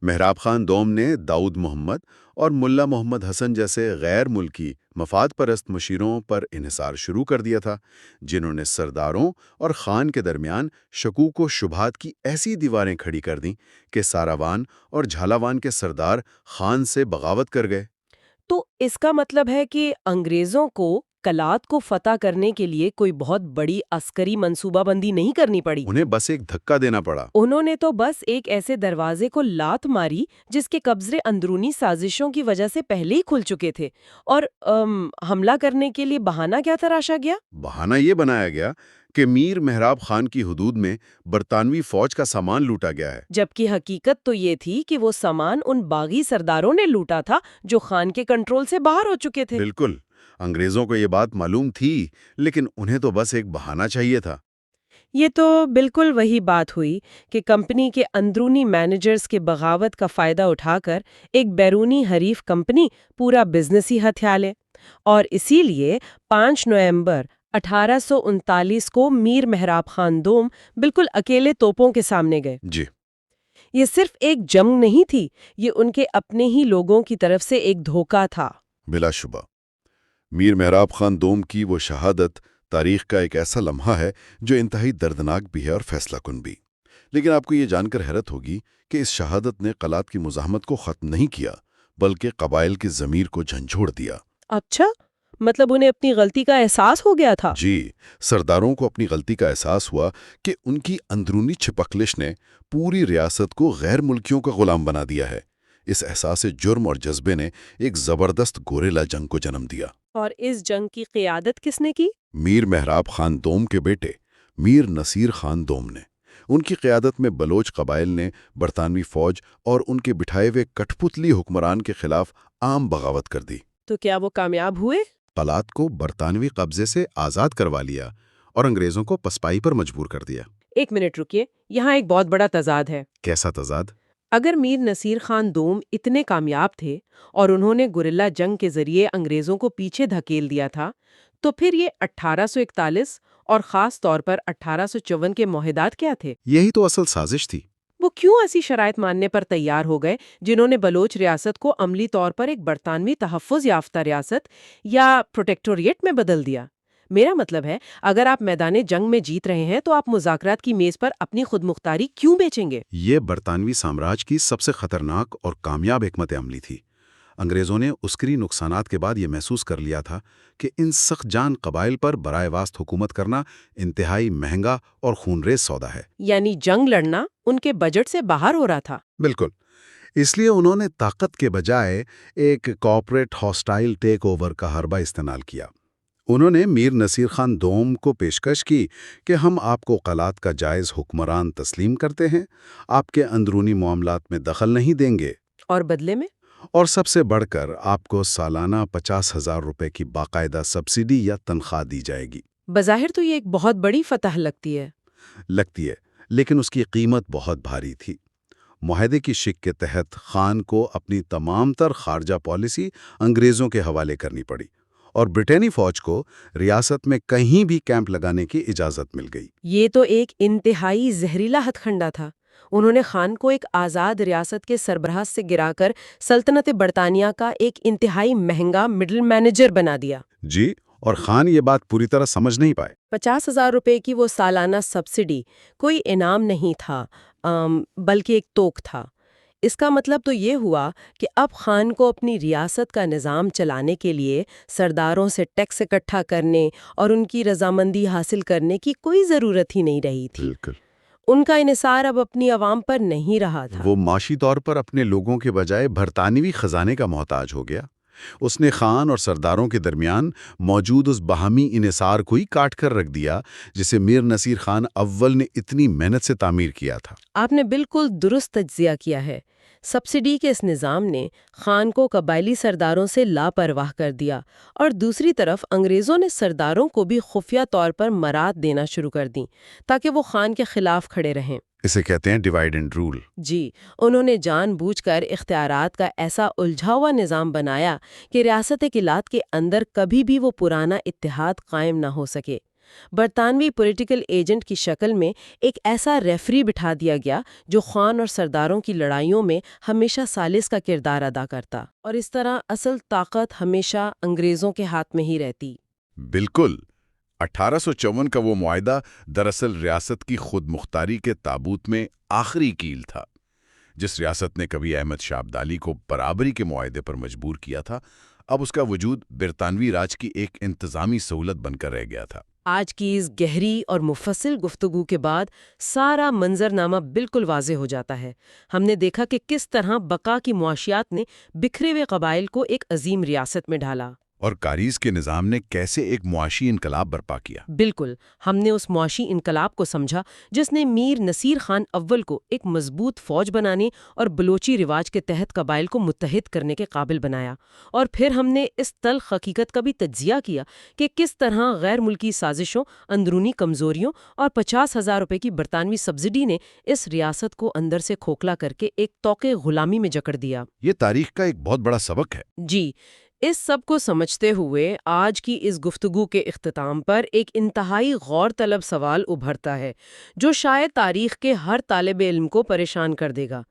A: مہراب خان دوم نے داؤد محمد اور ملا محمد حسن جیسے غیر ملکی مفاد پرست مشیروں پر انحصار شروع کر دیا تھا، جنہوں نے سرداروں اور خان کے درمیان شکوک و شبہات کی ایسی دیواریں کھڑی کر دیں کہ ساراوان اور جھالاوان کے سردار خان سے بغاوت کر گئے۔
B: تو اس کا مطلب ہے کہ انگریزوں کو کلات کو فتح کرنے کے لیے کوئی بہت بڑی عسکری منصوبہ بندی نہیں کرنی پڑی۔
A: انہیں بس ایک دھکا دینا پڑا۔
B: انہوں نے تو بس ایک ایسے دروازے کو لات ماری جس کے قبضے اندرونی سازشوں کی وجہ سے پہلے ہی کھل چکے تھے، اور حملہ کرنے کے لیے بہانہ کیا تراشا گیا؟
A: بہانہ یہ بنایا گیا کہ میر مہراب خان کی حدود میں برطانوی فوج کا سامان لوٹا گیا ہے،
B: جبکہ حقیقت تو یہ تھی کہ وہ سامان ان باغی سرداروں نے لوٹا تھا جو خان کے کنٹرول سے باہر ہو چکے تھے۔
A: بالکل، انگریزوں کو یہ بات معلوم تھی، لیکن انہیں تو بس ایک بہانہ چاہیے تھا۔
B: یہ تو بالکل وہی بات ہوئی کہ کمپنی کے اندرونی مینیجرز کے بغاوت کا فائدہ اٹھا کر ایک بیرونی حریف کمپنی پورا بزنس ہی ہتھیا لے، اور اسی لیے 5 نومبر 1839 کو میر مہراب خان دوم بالکل اکیلے توپوں کے سامنے گئے۔
A: جی،
B: یہ صرف ایک جنگ نہیں تھی، یہ ان کے اپنے ہی لوگوں کی طرف سے ایک دھوکہ تھا۔
A: بلا شبہ میر مہراب خان دوم کی وہ شہادت تاریخ کا ایک ایسا لمحہ ہے جو انتہائی دردناک بھی ہے اور فیصلہ کن بھی۔ لیکن آپ کو یہ جان کر حیرت ہوگی کہ اس شہادت نے قلات کی مزاحمت کو ختم نہیں کیا، بلکہ قبائل کی ضمیر کو جھنجھوڑ دیا۔
B: اچھا، مطلب انہیں اپنی غلطی کا احساس ہو گیا تھا؟
A: جی، سرداروں کو اپنی غلطی کا احساس ہوا کہ ان کی اندرونی چھپکلش نے پوری ریاست کو غیر ملکیوں کا غلام بنا دیا ہے۔ اس احساس جرم اور جذبے نے ایک زبردست گوریلا جنگ کو جنم دیا۔
B: اور اس جنگ کی قیادت کس نے کی؟
A: میر مہراب خان دوم کے بیٹے میر نصیر خان دوم نے۔ ان کی قیادت میں بلوچ قبائل نے برطانوی فوج اور ان کے بٹھائے ہوئے کٹھ پتلی حکمران کے خلاف عام بغاوت کر دی۔
B: تو کیا وہ کامیاب ہوئے؟
A: قلات کو برطانوی قبضے سے آزاد کروا لیا اور انگریزوں کو پسپائی پر مجبور کر دیا۔
B: ایک منٹ رکیے، یہاں ایک بہت بڑا تضاد ہے۔
A: کیسا تضاد؟
B: اگر میر نصیر خان دوم اتنے کامیاب تھے اور انہوں نے گوریلا جنگ کے ذریعے انگریزوں کو پیچھے دھکیل دیا تھا، تو پھر یہ 1841 اور خاص طور پر 1854 کے معاہدات کیا تھے؟
A: یہی تو اصل سازش تھی۔
B: وہ کیوں ایسی شرائط ماننے پر تیار ہو گئے جنہوں نے بلوچ ریاست کو عملی طور پر ایک برطانوی تحفظ یافتہ ریاست یا پروٹیکٹوریٹ میں بدل دیا؟ میرا مطلب ہے، اگر آپ میدان جنگ میں جیت رہے ہیں تو آپ مذاکرات کی میز پر اپنی خود مختاری کیوں بیچیں گے؟
A: یہ برطانوی سامراج کی سب سے خطرناک اور کامیاب حکمت عملی تھی۔ انگریزوں نے عسکری نقصانات کے بعد یہ محسوس کر لیا تھا کہ ان سخت جان قبائل پر براہ راست حکومت کرنا انتہائی مہنگا اور خونریز سودا ہے۔
B: یعنی جنگ لڑنا ان کے بجٹ سے باہر ہو رہا تھا۔
A: بالکل، اس لیے انہوں نے طاقت کے بجائے ایک کارپوریٹ ہاسٹائل ٹیک اوور کا حربہ استعمال کیا۔ انہوں نے میر نصیر خان دوم کو پیشکش کی کہ ہم آپ کو قلات کا جائز حکمران تسلیم کرتے ہیں، آپ کے اندرونی معاملات میں دخل نہیں دیں گے،
B: اور بدلے میں؟
A: اور سب سے بڑھ کر آپ کو سالانہ 50,000 روپے کی باقاعدہ سبسڈی یا تنخواہ دی جائے گی۔
B: بظاہر تو یہ ایک بہت بڑی فتح لگتی ہے۔
A: لیکن اس کی قیمت بہت بھاری تھی۔ معاہدے کی شک کے تحت خان کو اپنی تمام تر خارجہ پالیسی انگریزوں کے حوالے کرنی پڑی، اور برطانوی فوج کو ریاست میں کہیں بھی کیمپ لگانے کی اجازت مل گئی۔
B: یہ تو ایک انتہائی زہریلا ہتھ کنڈا تھا۔ انہوں نے خان کو ایک آزاد ریاست کے سربراہ سے گرا کر سلطنت برطانیہ کا ایک انتہائی مہنگا مڈل مینیجر بنا دیا۔
A: جی، اور خان یہ بات پوری طرح سمجھ نہیں پائے۔
B: 50,000 روپے کی وہ سالانہ سبسڈی کوئی انعام نہیں تھا، بلکہ ایک توق تھا۔ اس کا مطلب تو یہ ہوا کہ اب خان کو اپنی ریاست کا نظام چلانے کے لیے سرداروں سے ٹیکس اکٹھا کرنے اور ان کی رضامندی حاصل کرنے کی کوئی ضرورت ہی نہیں رہی تھی۔
A: بالکل،
B: ان کا انحصار اب اپنی عوام پر نہیں رہا تھا۔
A: وہ معاشی طور پر اپنے لوگوں کے بجائے برطانوی خزانے کا محتاج ہو گیا۔ اس نے خان اور سرداروں کے درمیان موجود اس باہمی انحصار کو ہی کاٹ کر رکھ دیا جسے میر نصیر خان اول نے اتنی محنت سے تعمیر کیا تھا۔
B: آپ نے بالکل درست تجزیہ کیا ہے۔ سبسڈی کے اس نظام نے خان کو قبائلی سرداروں سے لاپرواہ کر دیا اور دوسری طرف انگریزوں نے سرداروں کو بھی خفیہ طور پر مراد دینا شروع کر دیں تاکہ وہ خان کے خلاف کھڑے رہیں۔
A: اسے کہتے ہیں ڈیوائیڈ اینڈ رول۔
B: جی، انہوں نے جان بوجھ کر اختیارات کا ایسا الجھا ہوا نظام بنایا کہ ریاست کلات کے اندر کبھی بھی وہ پرانا اتحاد قائم نہ ہو سکے۔ برطانوی پولیٹیکل ایجنٹ کی شکل میں ایک ایسا ریفری بٹھا دیا گیا جو خان اور سرداروں کی لڑائیوں میں ہمیشہ ثالث کا کردار ادا کرتا، اور اس طرح اصل طاقت ہمیشہ انگریزوں کے ہاتھ میں ہی رہتی۔
A: بالکل، 1854 کا وہ معاہدہ دراصل ریاست کی خود مختاری کے تابوت میں آخری کیل تھا۔ جس ریاست نے کبھی احمد شاہ ابدالی کو برابری کے معاہدے پر مجبور کیا تھا، اب اس کا وجود برطانوی راج کی ایک انتظامی سہولت بن کر رہ گیا تھا۔
B: آج کی اس گہری اور مفصل گفتگو کے بعد سارا منظرنامہ بالکل واضح ہو جاتا ہے۔ ہم نے دیکھا کہ کس طرح بقا کی معاشیات نے بکھرے ہوئے قبائل کو ایک عظیم ریاست میں ڈھالا،
A: اور کاریز کے نظام نے کیسے ایک معاشی انقلاب برپا کیا۔
B: بالکل، ہم نے اس معاشی انقلاب کو سمجھا جس نے میر نصیر خان اول کو ایک مضبوط فوج بنانے اور بلوچی رواج کے تحت قبائل کو متحد کرنے کے قابل بنایا، اور پھر ہم نے اس تلخ حقیقت کا بھی تجزیہ کیا کہ کس طرح غیر ملکی سازشوں، اندرونی کمزوریوں اور 50,000 روپے کی برطانوی سبسڈی نے اس ریاست کو اندر سے کھوکھلا کر کے ایک طوق غلامی میں جکڑ دیا۔
A: یہ تاریخ کا ایک بہت بڑا سبق ہے۔
B: جی، اس سب کو سمجھتے ہوئے آج کی اس گفتگو کے اختتام پر ایک انتہائی غور طلب سوال ابھرتا ہے جو شاید تاریخ کے ہر طالب علم کو پریشان کر دے گا۔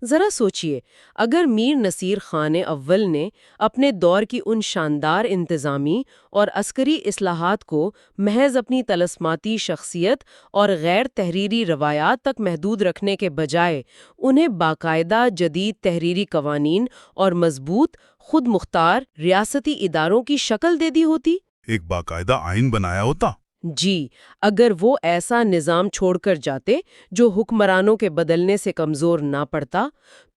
B: ذرا سوچئے، اگر میر نصیر خان اول نے اپنے دور کی ان شاندار انتظامی اور عسکری اصلاحات کو محض اپنی طلسماتی شخصیت اور غیر تحریری روایات تک محدود رکھنے کے بجائے انہیں باقاعدہ جدید تحریری قوانین اور مضبوط خود مختار ریاستی اداروں کی شکل دے دی ہوتی،
D: ایک باقاعدہ آئین بنایا ہوتا۔
B: جی، اگر وہ ایسا نظام چھوڑ کر جاتے جو حکمرانوں کے بدلنے سے کمزور نہ پڑتا،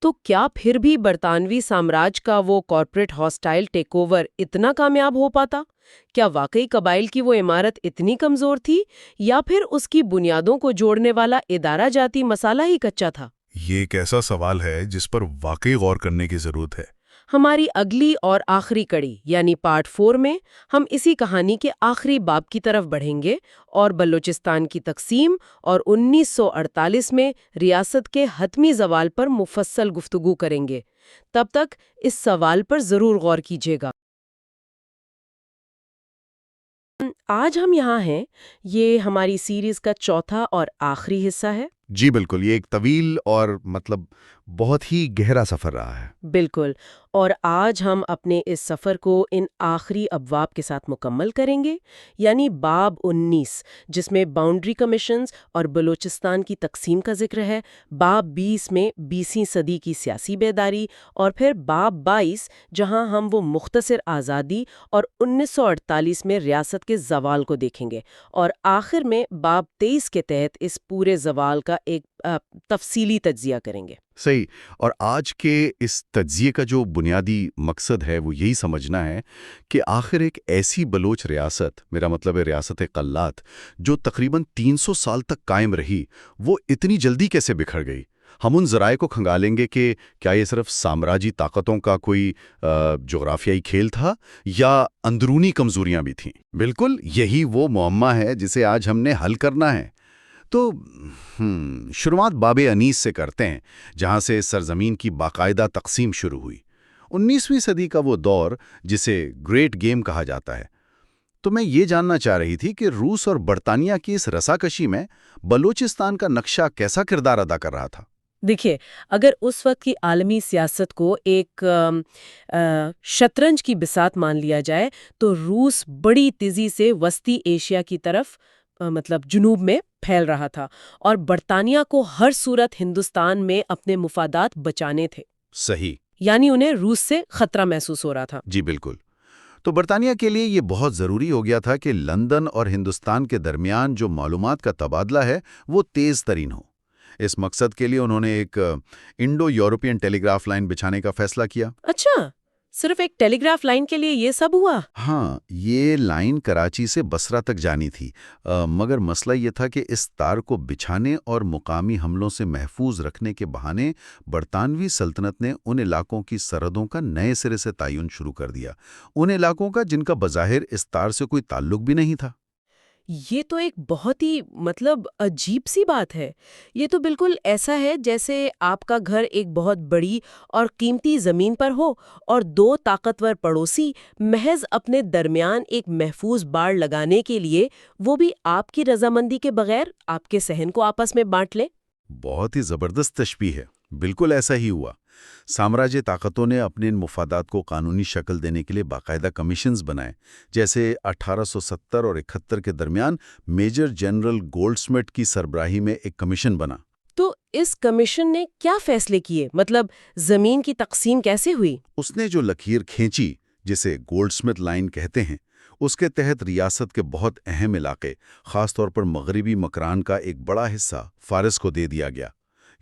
B: تو کیا پھر بھی برطانوی سامراج کا وہ کارپوریٹ ہاسٹائل ٹیک اوور اتنا کامیاب ہو پاتا؟ کیا واقعی قبائل کی وہ عمارت اتنی کمزور تھی، یا پھر اس کی بنیادوں کو جوڑنے والا ادارہ جاتی مسئلہ ہی کچا تھا؟
D: یہ ایک ایسا سوال ہے جس پر واقعی غور کرنے کی ضرورت ہے۔
B: ہماری اگلی اور آخری کڑی یعنی پارٹ 4 میں ہم اسی کہانی کے آخری باب کی طرف بڑھیں گے اور بلوچستان کی تقسیم اور 1948 میں ریاست کے حتمی زوال پر مفصل گفتگو کریں گے۔ تب تک اس سوال پر ضرور غور کیجیے گا۔ آج ہم یہاں ہیں، یہ ہماری سیریز کا چوتھا اور آخری حصہ ہے۔
C: جی بالکل، یہ ایک طویل اور بہت ہی گہرا سفر رہا ہے۔
B: بالکل، اور آج ہم اپنے اس سفر کو ان آخری ابواب کے ساتھ مکمل کریں گے، یعنی باب 19 جس میں باؤنڈری کمیشنز اور بلوچستان کی تقسیم کا ذکر ہے، باب 20 میں 20ویں صدی کی سیاسی بیداری، اور پھر باب 22 جہاں ہم وہ مختصر آزادی اور 1948 میں ریاست کے زوال کو دیکھیں گے، اور آخر میں باب 23 کے تحت اس پورے زوال کا ایک تفصیلی تجزیہ کریں گے۔
C: صحیح، اور آج کے اس تجزیے کا جو بنیادی مقصد ہے وہ یہی سمجھنا ہے کہ آخر ایک ایسی بلوچ ریاست، میرا مطلب ہے ریاست قلات، جو تقریباً 300 سال تک قائم رہی، وہ اتنی جلدی کیسے بکھر گئی۔ ہم ان ذرائع کو کھنگالیں گے کہ کیا یہ صرف سامراجی طاقتوں کا کوئی جغرافیائی کھیل تھا یا اندرونی کمزوریاں بھی تھیں۔ بالکل یہی وہ معمہ ہے جسے آج ہم نے حل کرنا ہے۔ تو شروعات باب 19 سے کرتے ہیں، جہاں سے سرزمین کی باقاعدہ تقسیم شروع ہوئی۔ 19ویں صدی کا وہ دور جسے گریٹ گیم کہا جاتا ہے۔ تو میں یہ جاننا چاہ رہی تھی کہ روس اور برطانیہ کی اس رساکشی میں بلوچستان کا نقشہ کیسا کردار ادا کر رہا تھا؟
B: دیکھیے، اگر اس وقت کی عالمی سیاست کو ایک شطرنج کی بساط مان لیا جائے تو روس بڑی تیزی سے وسطی ایشیا کی طرف جنوب میں پھیل رہا تھا اور برطانیہ کو ہر صورت ہندوستان میں اپنے مفادات بچانے تھے،
C: صحیح.
B: یعنی انہیں روس سے خطرہ محسوس ہو رہا تھا۔
C: جی بالکل. تو برطانیہ کے لیے یہ بہت ضروری ہو گیا تھا کہ لندن اور ہندوستان کے درمیان جو معلومات کا تبادلہ ہے وہ تیز ترین ہو. اس مقصد کے لیے انہوں نے ایک انڈو یورپین ٹیلی گراف لائن بچھانے کا فیصلہ کیا.
B: اچھا، صرف ایک ٹیلی گراف لائن کے لیے یہ سب ہوا؟
C: ہاں، یہ لائن کراچی سے بصرہ تک جانی تھی، مگر مسئلہ یہ تھا کہ اس تار کو بچھانے اور مقامی حملوں سے محفوظ رکھنے کے بہانے برطانوی سلطنت نے ان علاقوں کی سرحدوں کا نئے سرے سے تعین شروع کر دیا، ان علاقوں کا جن کا بظاہر اس تار سے کوئی تعلق بھی نہیں تھا.
B: یہ تو ایک بہت ہی عجیب سی بات ہے۔ یہ تو بالکل ایسا ہے جیسے آپ کا گھر ایک بہت بڑی اور قیمتی زمین پر ہو اور دو طاقتور پڑوسی محض اپنے درمیان ایک محفوظ باڑ لگانے کے لیے، وہ بھی آپ کی رضامندی کے بغیر، آپ کے صحن کو آپس میں بانٹ لیں۔
C: بہت ہی زبردست تشبیہ ہے. بالکل ایسا ہی ہوا. سامراجی طاقتوں نے اپنے ان مفادات کو قانونی شکل دینے کے لیے باقاعدہ کمیشنز بنائے، جیسے 1870 اور 71 کے درمیان میجر جنرل گولڈ سمتھ کی سربراہی میں ایک کمیشن بنا.
B: تو اس کمیشن نے کیا فیصلے کیے؟ مطلب زمین کی تقسیم کیسے ہوئی؟
C: اس نے جو لکیر کھینچی، جسے گولڈ سمتھ لائن کہتے ہیں، اس کے تحت ریاست کے بہت اہم علاقے، خاص طور پر مغربی مکران کا ایک بڑا حصہ فارس کو دے دیا گیا،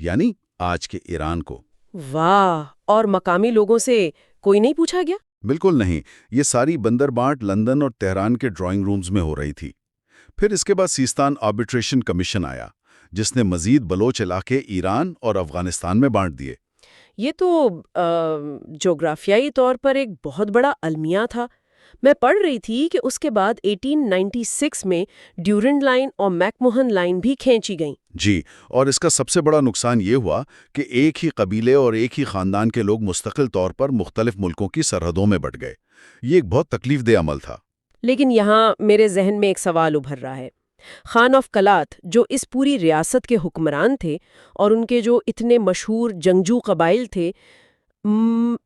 C: یعنی آج کے ایران کو.
B: واہ! اور مقامی لوگوں سے کوئی نہیں پوچھا گیا؟
C: بالکل نہیں. یہ ساری بندر بانٹ لندن اور تہران کے ڈرائنگ رومز میں ہو رہی تھی. پھر اس کے بعد سیستان آربیٹریشن کمیشن آیا، جس نے مزید بلوچ علاقے ایران اور افغانستان میں بانٹ دیے.
B: یہ تو جغرافیائی طور پر ایک بہت بڑا المیہ تھا۔ میں پڑھ رہی تھی کہ اس کے بعد 1896 میں ڈیورنڈ لائن اور میک موہن لائن بھی کھینچی گئیں۔
C: جی، اور اس کا سب سے بڑا نقصان یہ ہوا کہ ایک ہی قبیلے اور ایک ہی خاندان کے لوگ مستقل طور پر مختلف ملکوں کی سرحدوں میں بٹ گئے. یہ ایک بہت تکلیف دہ عمل تھا.
B: لیکن یہاں میرے ذہن میں ایک سوال ابھر رہا ہے۔ خان آف قلات جو اس پوری ریاست کے حکمران تھے اور ان کے جو اتنے مشہور جنگجو قبائل تھے،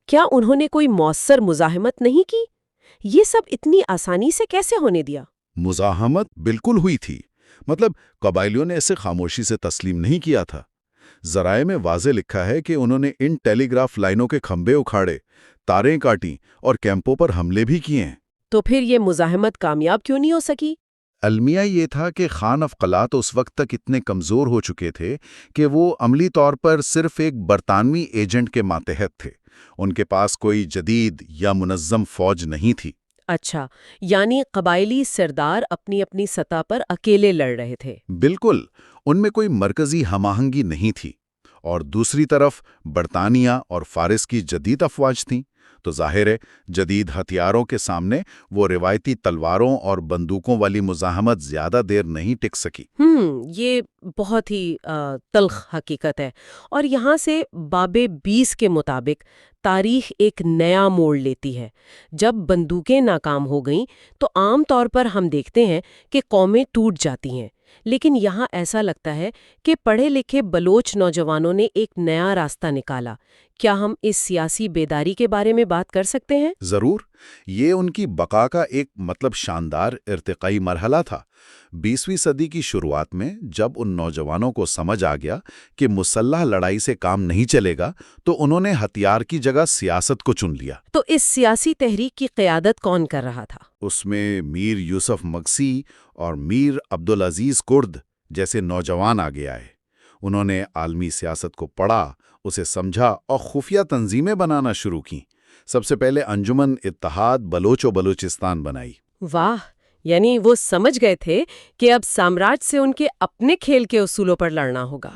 B: کیا انہوں نے کوئی مؤثر مزاحمت نہیں کی؟ یہ سب اتنی آسانی سے کیسے ہونے دیا؟
C: مزاحمت بالکل ہوئی تھی. مطلب قبائلیوں نے اسے خاموشی سے تسلیم نہیں کیا تھا. ذرائع میں واضح لکھا ہے کہ انہوں نے ان ٹیلی گراف لائنوں کے کھمبے اکھاڑے، تاریں کاٹیں اور کیمپوں پر حملے بھی کیے ہیں.
B: تو پھر یہ مزاحمت کامیاب کیوں نہیں ہو سکی؟
C: المیہ یہ تھا کہ خان آف قلات اس وقت تک اتنے کمزور ہو چکے تھے کہ وہ عملی طور پر صرف ایک برطانوی ایجنٹ کے ماتحت تھے. ان کے پاس کوئی جدید یا منظم فوج نہیں تھی.
B: اچھا، یعنی قبائلی سردار اپنی اپنی سطح پر اکیلے لڑ رہے تھے۔
C: بالکل، ان میں کوئی مرکزی ہم آہنگی نہیں تھی. اور دوسری طرف برطانیہ اور فارس کی جدید افواج تھیں، تو ظاہر ہے جدید ہتھیاروں کے سامنے وہ روایتی تلواروں اور بندوقوں والی مزاحمت زیادہ دیر نہیں ٹک سکی.
B: یہ بہت ہی تلخ حقیقت ہے۔ اور یہاں سے باب 20 کے مطابق تاریخ ایک نیا موڑ لیتی ہے۔ جب بندوقیں ناکام ہو گئیں تو عام طور پر ہم دیکھتے ہیں کہ قومیں ٹوٹ جاتی ہیں، لیکن یہاں ایسا لگتا ہے کہ پڑھے لکھے بلوچ نوجوانوں نے ایک نیا راستہ نکالا۔ کیا ہم اس سیاسی بیداری کے بارے میں بات کر سکتے ہیں؟
C: ضرور. یہ ان کی بقا کا ایک شاندار ارتقائی مرحلہ تھا. 20ویں صدی کی شروعات میں جب ان نوجوانوں کو سمجھ آ گیا کہ مسلح لڑائی سے کام نہیں چلے گا، تو انہوں نے ہتھیار کی جگہ سیاست کو چن لیا.
B: تو اس سیاسی تحریک کی قیادت کون کر رہا تھا؟
C: اس میں میر یوسف مگسی اور میر عبدالعزیز کرد جیسے نوجوان آگے آئے. انہوں نے عالمی سیاست کو پڑھا، اسے سمجھا اور خفیہ تنظیمیں بنانا شروع کیں. سب سے پہلے انجمن اتحاد بلوچ و بلوچستان بنائی.
B: واہ! یعنی وہ سمجھ گئے تھے کہ اب سامراج سے ان کے اپنے کھیل کے اصولوں پر لڑنا ہوگا،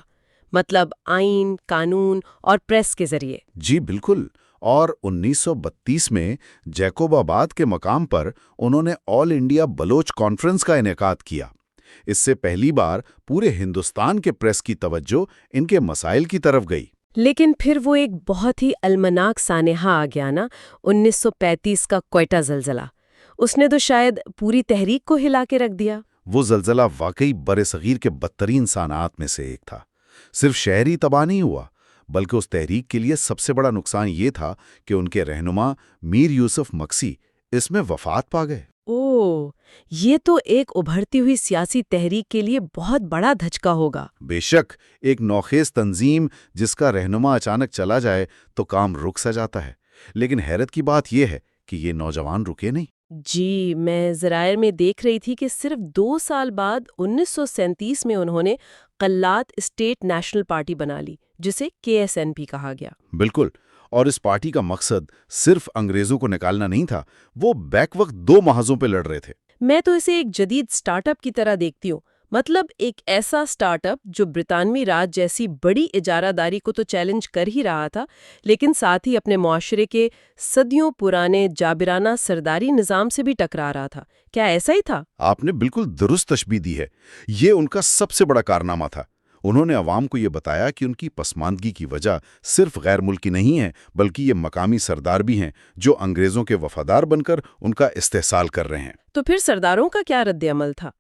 B: مطلب آئین، قانون اور پریس کے ذریعے۔
C: جی بالکل. اور 1932 میں جیکوب آباد کے مقام پر انہوں نے آل انڈیا بلوچ کانفرنس کا انعقاد کیا. اس سے پہلی بار پورے ہندوستان کے پریس کی توجہ ان کے مسائل کی طرف گئی.
B: لیکن پھر وہ ایک بہت ہی المناک سانحہ آ گیا نا، 1935 کا کوئٹہ زلزلہ۔ اس نے تو شاید پوری تحریک کو ہلا کے رکھ دیا۔
C: وہ زلزلہ واقعی برصغیر کے بدترین صحنات میں سے ایک تھا. صرف شہری تباہ نہیں ہوا، بلکہ اس تحریک کے لیے سب سے بڑا نقصان یہ تھا کہ ان کے رہنما میر یوسف مگسی اس میں وفات پا گئے.
B: اوہ، یہ تو ایک ابھرتی ہوئی سیاسی تحریک کے لیے بہت بڑا دھچکا ہوگا۔
C: بے شک، ایک نوخیز تنظیم جس کا رہنما اچانک چلا جائے تو کام رک سا جاتا ہے، لیکن حیرت کی بات یہ ہے کہ یہ نوجوان رکے نہیں۔
B: جی، میں ذرائع میں دیکھ رہی تھی کہ صرف 2 سال بعد 1937 میں انہوں نے قلات اسٹیٹ نیشنل پارٹی بنا لی، جسے KSNP کہا گیا۔
C: بالکل، اور اس پارٹی کا مقصد صرف انگریزوں کو نکالنا نہیں تھا، وہ بیک وقت 2 محاذوں پہ لڑ رہے تھے۔
B: میں تو اسے ایک جدید سٹارٹ اپ کی طرح دیکھتی ہوں، مطلب ایک ایسا سٹارٹ اپ جو برطانوی راج جیسی بڑی اجارہ داری کو تو چیلنج کر ہی رہا تھا، لیکن ساتھ ہی اپنے معاشرے کے صدیوں پرانے جابرانہ سرداری نظام سے بھی ٹکرا رہا تھا۔ کیا ایسا ہی تھا؟
C: آپ نے بالکل درست تشبیہ دی ہے، یہ ان کا سب سے بڑا کارنامہ تھا۔ انہوں نے عوام کو یہ بتایا کہ ان کی پسماندگی کی وجہ صرف غیر ملکی نہیں ہے، بلکہ یہ مقامی سردار بھی ہیں جو انگریزوں کے وفادار بن کر ان کا استحصال کر رہے ہیں۔
B: تو پھر سرداروں کا کیا رد عمل تھا؟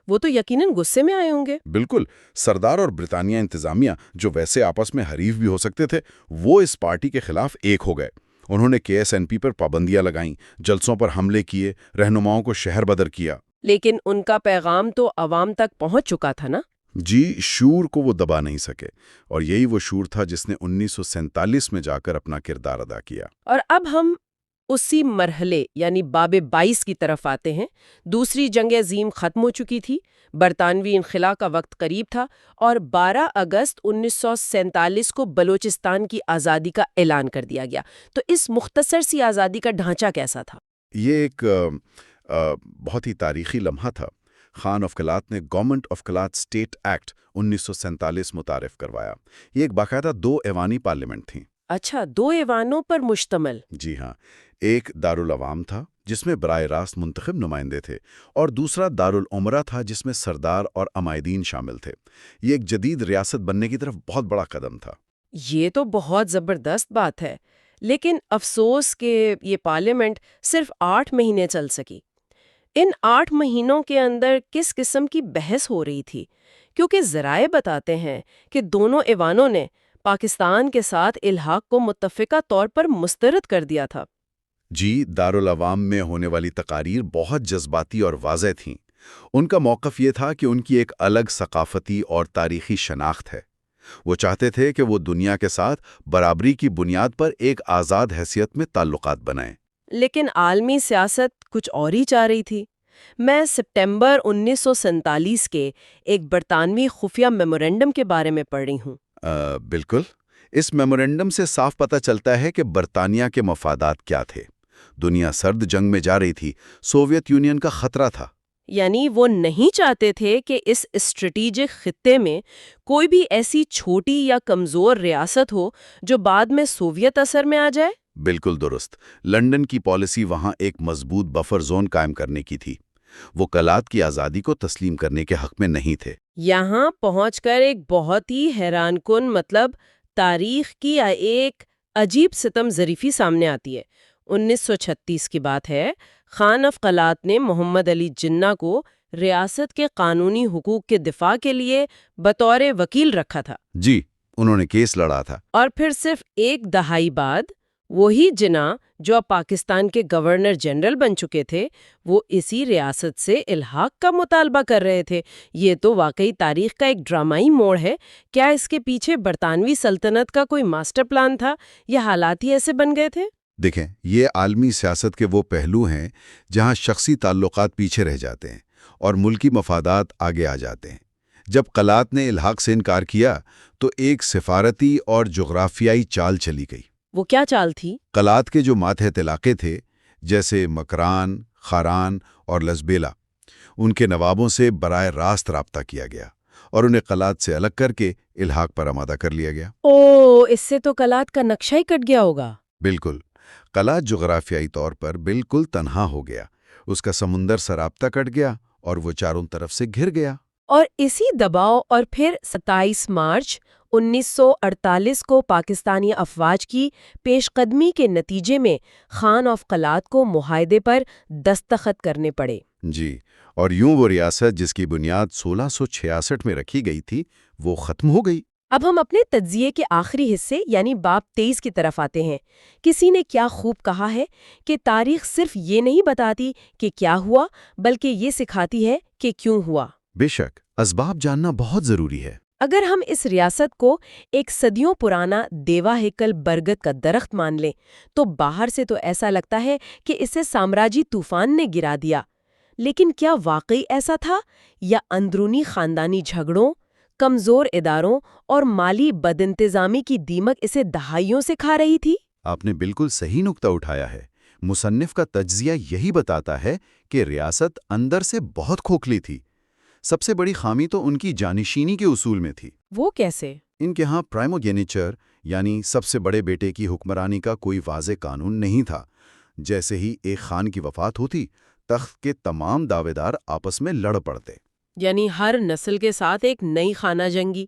B: وہ تو یقیناً غصے میں آئے ہوں گے۔
C: بالکل، سردار اور برطانیہ انتظامیہ جو ویسے آپس میں حریف بھی ہو سکتے تھے، وہ اس پارٹی کے خلاف ایک ہو گئے۔ انہوں نے KSNP پر پابندیاں لگائیں، جلسوں پر حملے کیے، رہنماؤں کو شہر بدر کیا۔
B: لیکن ان کا پیغام تو عوام تک پہنچ چکا تھا نا؟
C: جی، شور کو وہ دبا نہیں سکے، اور یہی وہ شور تھا جس نے 1947 میں جا کر اپنا کردار ادا کیا۔
B: اور اب ہم اسی مرحلے یعنی باب 22 کی طرف آتے ہیں۔ دوسری جنگ عظیم ختم ہو چکی تھی، برطانوی انخلا کا وقت قریب تھا، اور 12 اگست 1947 کو بلوچستان کی آزادی کا اعلان کر دیا گیا۔ تو اس مختصر سی آزادی کا ڈھانچہ کیسا تھا؟
C: یہ ایک بہت ہی تاریخی لمحہ تھا۔ خان آف قلات نے government of Kalat state act 1947 متعارف کروایا۔ یہ ایک باقاعدہ 2 ایوانی پارلیمنٹ تھیں۔
B: اچھا، 2 ایوانوں پر مشتمل؟
C: جی ہاں، ایک دارالعوام تھا جس میں براہ راست منتخب نمائندے تھے، اور دوسرا دارالعمرہ تھا جس میں سردار اور عمائدین شامل تھے۔ یہ ایک جدید ریاست بننے کی طرف بہت بڑا قدم تھا۔
B: یہ تو بہت زبردست بات ہے، لیکن افسوس کہ یہ پارلیمنٹ صرف 8 مہینے چل سکی۔ ان 8 مہینوں کے اندر کس قسم کی بحث ہو رہی تھی؟ کیونکہ ذرائع بتاتے ہیں کہ دونوں ایوانوں نے پاکستان کے ساتھ الحاق کو متفقہ طور پر مسترد کر دیا تھا۔
C: جی، دارالعوام میں ہونے والی تقاریر بہت جذباتی اور واضح تھیں۔ ان کا موقف یہ تھا کہ ان کی ایک الگ ثقافتی اور تاریخی شناخت ہے۔ وہ چاہتے تھے کہ وہ دنیا کے ساتھ برابری کی بنیاد پر ایک آزاد حیثیت میں تعلقات بنائیں۔
B: لیکن عالمی سیاست کچھ اور ہی چاہ رہی تھی۔ میں سپٹمبر 1947 کے ایک برطانوی خفیہ میمورنڈم کے بارے میں پڑھ رہی ہوں۔
C: بالکل، اس میمورنڈم سے صاف پتہ چلتا ہے کہ برطانیہ کے مفادات کیا تھے۔ دنیا سرد جنگ میں جا رہی تھی، سوویت یونین کا خطرہ تھا۔
B: یعنی وہ نہیں چاہتے تھے کہ اس اسٹریٹجک خطے میں کوئی بھی ایسی چھوٹی یا کمزور ریاست ہو جو بعد میں سوویت اثر میں آ جائے؟
C: بالکل درست۔ لندن کی پالیسی وہاں ایک مضبوط بفر زون قائم کرنے کی تھی۔ وہ قلات کی آزادی کو تسلیم کرنے کے حق میں نہیں تھے۔
B: یہاں پہنچ کر ایک بہت ہی حیران کن تاریخ کی ایک عجیب ستم ظریفی سامنے آتی ہے۔ 1936 کی بات ہے، خان آف قلات نے محمد علی جناح کو ریاست کے قانونی حقوق کے دفاع کے لیے بطور وکیل رکھا تھا۔
C: جی، انہوں نے کیس لڑا تھا۔
B: اور پھر صرف 1 دہائی بعد وہی جناح جو اب پاکستان کے گورنر جنرل بن چکے تھے، وہ اسی ریاست سے الحاق کا مطالبہ کر رہے تھے۔ یہ تو واقعی تاریخ کا ایک ڈرامائی موڑ ہے۔ کیا اس کے پیچھے برطانوی سلطنت کا کوئی ماسٹر پلان تھا یا حالات ہی ایسے بن گئے تھے؟
C: دیکھیں، یہ عالمی سیاست کے وہ پہلو ہیں جہاں شخصی تعلقات پیچھے رہ جاتے ہیں اور ملکی مفادات آگے آ جاتے ہیں۔ جب قلات نے الحاق سے انکار کیا تو ایک سفارتی اور جغرافیائی چال چلی گئی۔
B: وہ کیا چال تھی؟
C: قلات کے جو ماتحت علاقے تھے، جیسے مکران، خاران اور لزبیلا، ان کے نوابوں سے براہ راست رابطہ کیا گیا اور انہیں قلات سے الگ کر کے الحاق پر آمادہ کر لیا گیا۔
B: اس سے تو قلات کا نقشہ ہی کٹ گیا ہوگا۔
C: بالکل، قلات جغرافیائی طور پر بالکل تنہا ہو گیا، اس کا سمندر سے رابطہ کٹ گیا اور وہ چاروں طرف سے گھر گیا۔
B: اور اسی دباؤ اور پھر 27 مارچ 1948 کو پاکستانی افواج کی پیش قدمی کے نتیجے میں خان آف قلات کو معاہدے پر دستخط کرنے پڑے۔
C: جی، اور یوں وہ ریاست جس کی بنیاد 1666 میں رکھی گئی تھی، وہ ختم ہو گئی۔
B: اب ہم اپنے تجزیے کے آخری حصے یعنی باب 23 کی طرف آتے ہیں۔ کسی نے کیا خوب کہا ہے کہ تاریخ صرف یہ نہیں بتاتی کہ کیا ہوا، بلکہ یہ سکھاتی ہے کہ کیوں ہوا۔
C: بے شک اسباب جاننا بہت ضروری ہے۔
B: اگر ہم اس ریاست کو ایک صدیوں پرانا دیوا ہیکل برگد کا درخت مان لیں تو باہر سے تو ایسا لگتا ہے کہ اسے سامراجی طوفان نے گرا دیا، لیکن کیا واقعی ایسا تھا، یا اندرونی خاندانی جھگڑوں، کمزور اداروں اور مالی بدانتظامی کی دیمک اسے دہائیوں سے کھا رہی تھی؟
C: آپ نے بالکل صحیح نقطہ اٹھایا ہے۔ مصنف کا تجزیہ یہی بتاتا ہے کہ ریاست اندر سے بہت کھوکھلی تھی۔ سب سے بڑی خامی تو ان کی جانشینی کے اصول میں تھی۔
B: وہ کیسے؟
C: ان کے ہاں پرائموگینیچر یعنی سب سے بڑے بیٹے کی حکمرانی کا کوئی واضح قانون نہیں تھا۔ جیسے ہی ایک خان کی وفات ہوتی، تخت کے تمام دعوے دار آپس میں لڑ پڑتے۔
B: یعنی ہر نسل کے ساتھ ایک نئی خانہ جنگی۔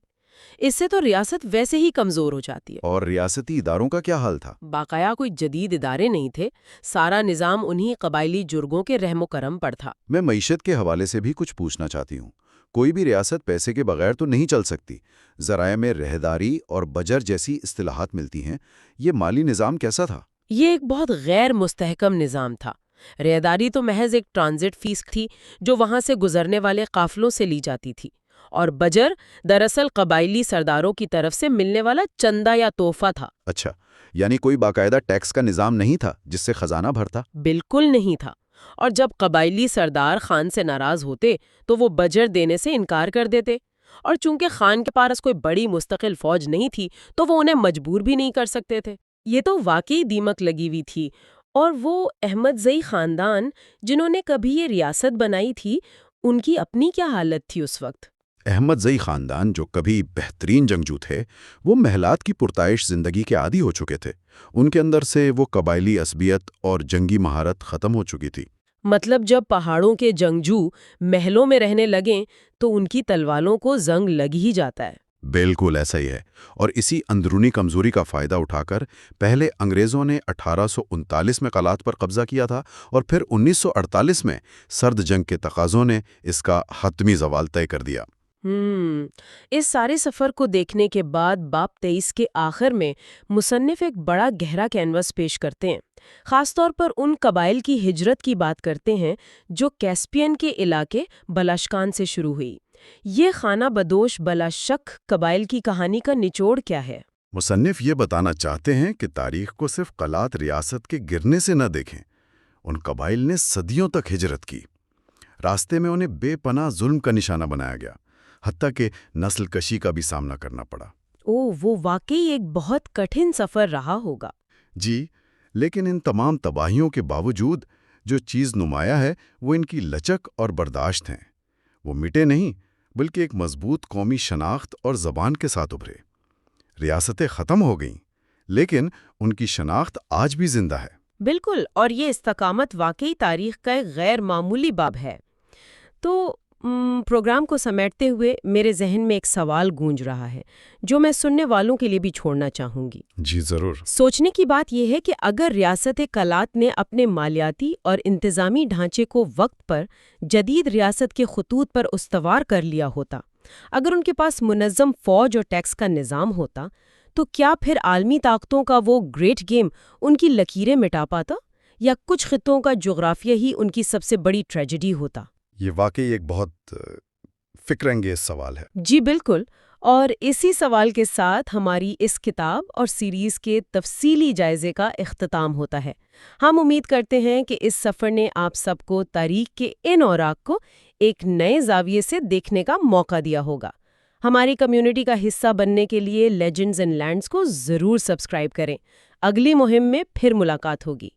B: اس سے تو ریاست ویسے ہی کمزور ہو جاتی ہے۔
C: اور ریاستی اداروں کا کیا حال تھا؟
B: باقاعدہ کوئی جدید ادارے نہیں تھے، سارا نظام انہی قبائلی جرگوں کے رحم و کرم پر تھا۔
C: میں معیشت کے حوالے سے بھی کچھ پوچھنا چاہتی ہوں۔ کوئی بھی ریاست پیسے کے بغیر تو نہیں چل سکتی۔ ذرائع میں رہداری اور بجر جیسی اصطلاحات ملتی ہیں۔ یہ مالی نظام کیسا تھا؟
B: یہ ایک بہت غیر مستحکم نظام تھا۔ رہداری تو محض ایک ٹرانزٹ فیس تھی جو وہاں سے گزرنے والے قافلوں سے لی جاتی تھی، اور بجر دراصل قبائلی سرداروں کی طرف سے ملنے والا چندہ یا تحفہ تھا۔
C: اچھا، یعنی کوئی باقاعدہ ٹیکس کا نظام نہیں تھا جس سے خزانہ بھرتا؟
B: بالکل نہیں تھا، اور جب قبائلی سردار خان سے ناراض ہوتے تو وہ بجر دینے سے انکار کر دیتے، اور چونکہ خان کے پاس کوئی بڑی مستقل فوج نہیں تھی تو وہ انہیں مجبور بھی نہیں کر سکتے تھے۔ یہ تو واقعی دیمک لگی ہوئی تھی۔ اور وہ احمد زئی خاندان جنہوں نے کبھی یہ ریاست بنائی تھی، ان کی اپنی کیا حالت تھی اس وقت؟
C: احمد زئی خاندان جو کبھی بہترین جنگجو تھے، وہ محلات کی پرتعیش زندگی کے عادی ہو چکے تھے۔ ان کے اندر سے وہ قبائلی عصبیت اور جنگی مہارت ختم ہو چکی تھی۔
B: مطلب جب پہاڑوں کے جنگجو محلوں میں رہنے لگیں تو ان کی تلواروں کو زنگ لگ ہی جاتا ہے۔
C: بالکل ایسا ہی ہے، اور اسی اندرونی کمزوری کا فائدہ اٹھا کر پہلے انگریزوں نے 1839 میں قلات پر قبضہ کیا تھا، اور پھر 1948 میں سرد جنگ کے تقاضوں نے اس کا حتمی زوال طے کر دیا۔
B: اس سارے سفر کو دیکھنے کے بعد باب 23 کے آخر میں مصنف ایک بڑا گہرا کینوس پیش کرتے ہیں، خاص طور پر ان قبائل کی ہجرت کی بات کرتے ہیں جو کیسپین کے علاقے بلاشکان سے شروع ہوئی۔ یہ خانہ بدوش بلا شک قبائل کی کہانی کا نچوڑ کیا ہے؟
C: مصنف یہ بتانا چاہتے ہیں کہ تاریخ کو صرف قلات ریاست کے گرنے سے نہ دیکھیں۔ ان قبائل نے صدیوں تک ہجرت کی، راستے میں انہیں بے پناہ ظلم کا نشانہ بنایا گیا، حتیٰ کہ نسل کشی کا بھی سامنا کرنا پڑا۔
B: وہ واقعی ایک بہت کٹھن سفر رہا ہوگا۔
C: جی، لیکن ان تمام تباہیوں کے باوجود جو چیز نمایاں ہے وہ ان کی لچک اور برداشت ہیں۔ وہ مٹے نہیں، بلکہ ایک مضبوط قومی شناخت اور زبان کے ساتھ ابھرے۔ ریاستیں ختم ہو گئیں، لیکن ان کی شناخت آج بھی زندہ ہے۔
B: بالکل، اور یہ استقامت واقعی تاریخ کا ایک غیر معمولی باب ہے۔ تو پروگرام کو سمیٹتے ہوئے میرے ذہن میں ایک سوال گونج رہا ہے جو میں سننے والوں کے لیے بھی چھوڑنا چاہوں گی۔
C: جی ضرور۔
B: سوچنے کی بات یہ ہے کہ اگر ریاست قلات نے اپنے مالیاتی اور انتظامی ڈھانچے کو وقت پر جدید ریاست کے خطوط پر استوار کر لیا ہوتا، اگر ان کے پاس منظم فوج اور ٹیکس کا نظام ہوتا، تو کیا پھر عالمی طاقتوں کا وہ گریٹ گیم ان کی لکیریں مٹا پاتا، یا کچھ خطوں کا جغرافیہ ہی ان کی سب سے بڑی ٹریجڈی ہوتا؟
C: یہ واقعی ایک بہت فکر انگیز سوال ہے۔
B: جی بالکل، اور اسی سوال کے ساتھ ہماری اس کتاب اور سیریز کے تفصیلی جائزے کا اختتام ہوتا ہے۔ ہم امید کرتے ہیں کہ اس سفر نے آپ سب کو تاریخ کے ان اوراق کو ایک نئے زاویے سے دیکھنے کا موقع دیا ہوگا۔ ہماری کمیونٹی کا حصہ بننے کے لیے لیجنڈز اینڈ لینڈز کو ضرور سبسکرائب کریں۔ اگلی مہم میں پھر ملاقات ہوگی۔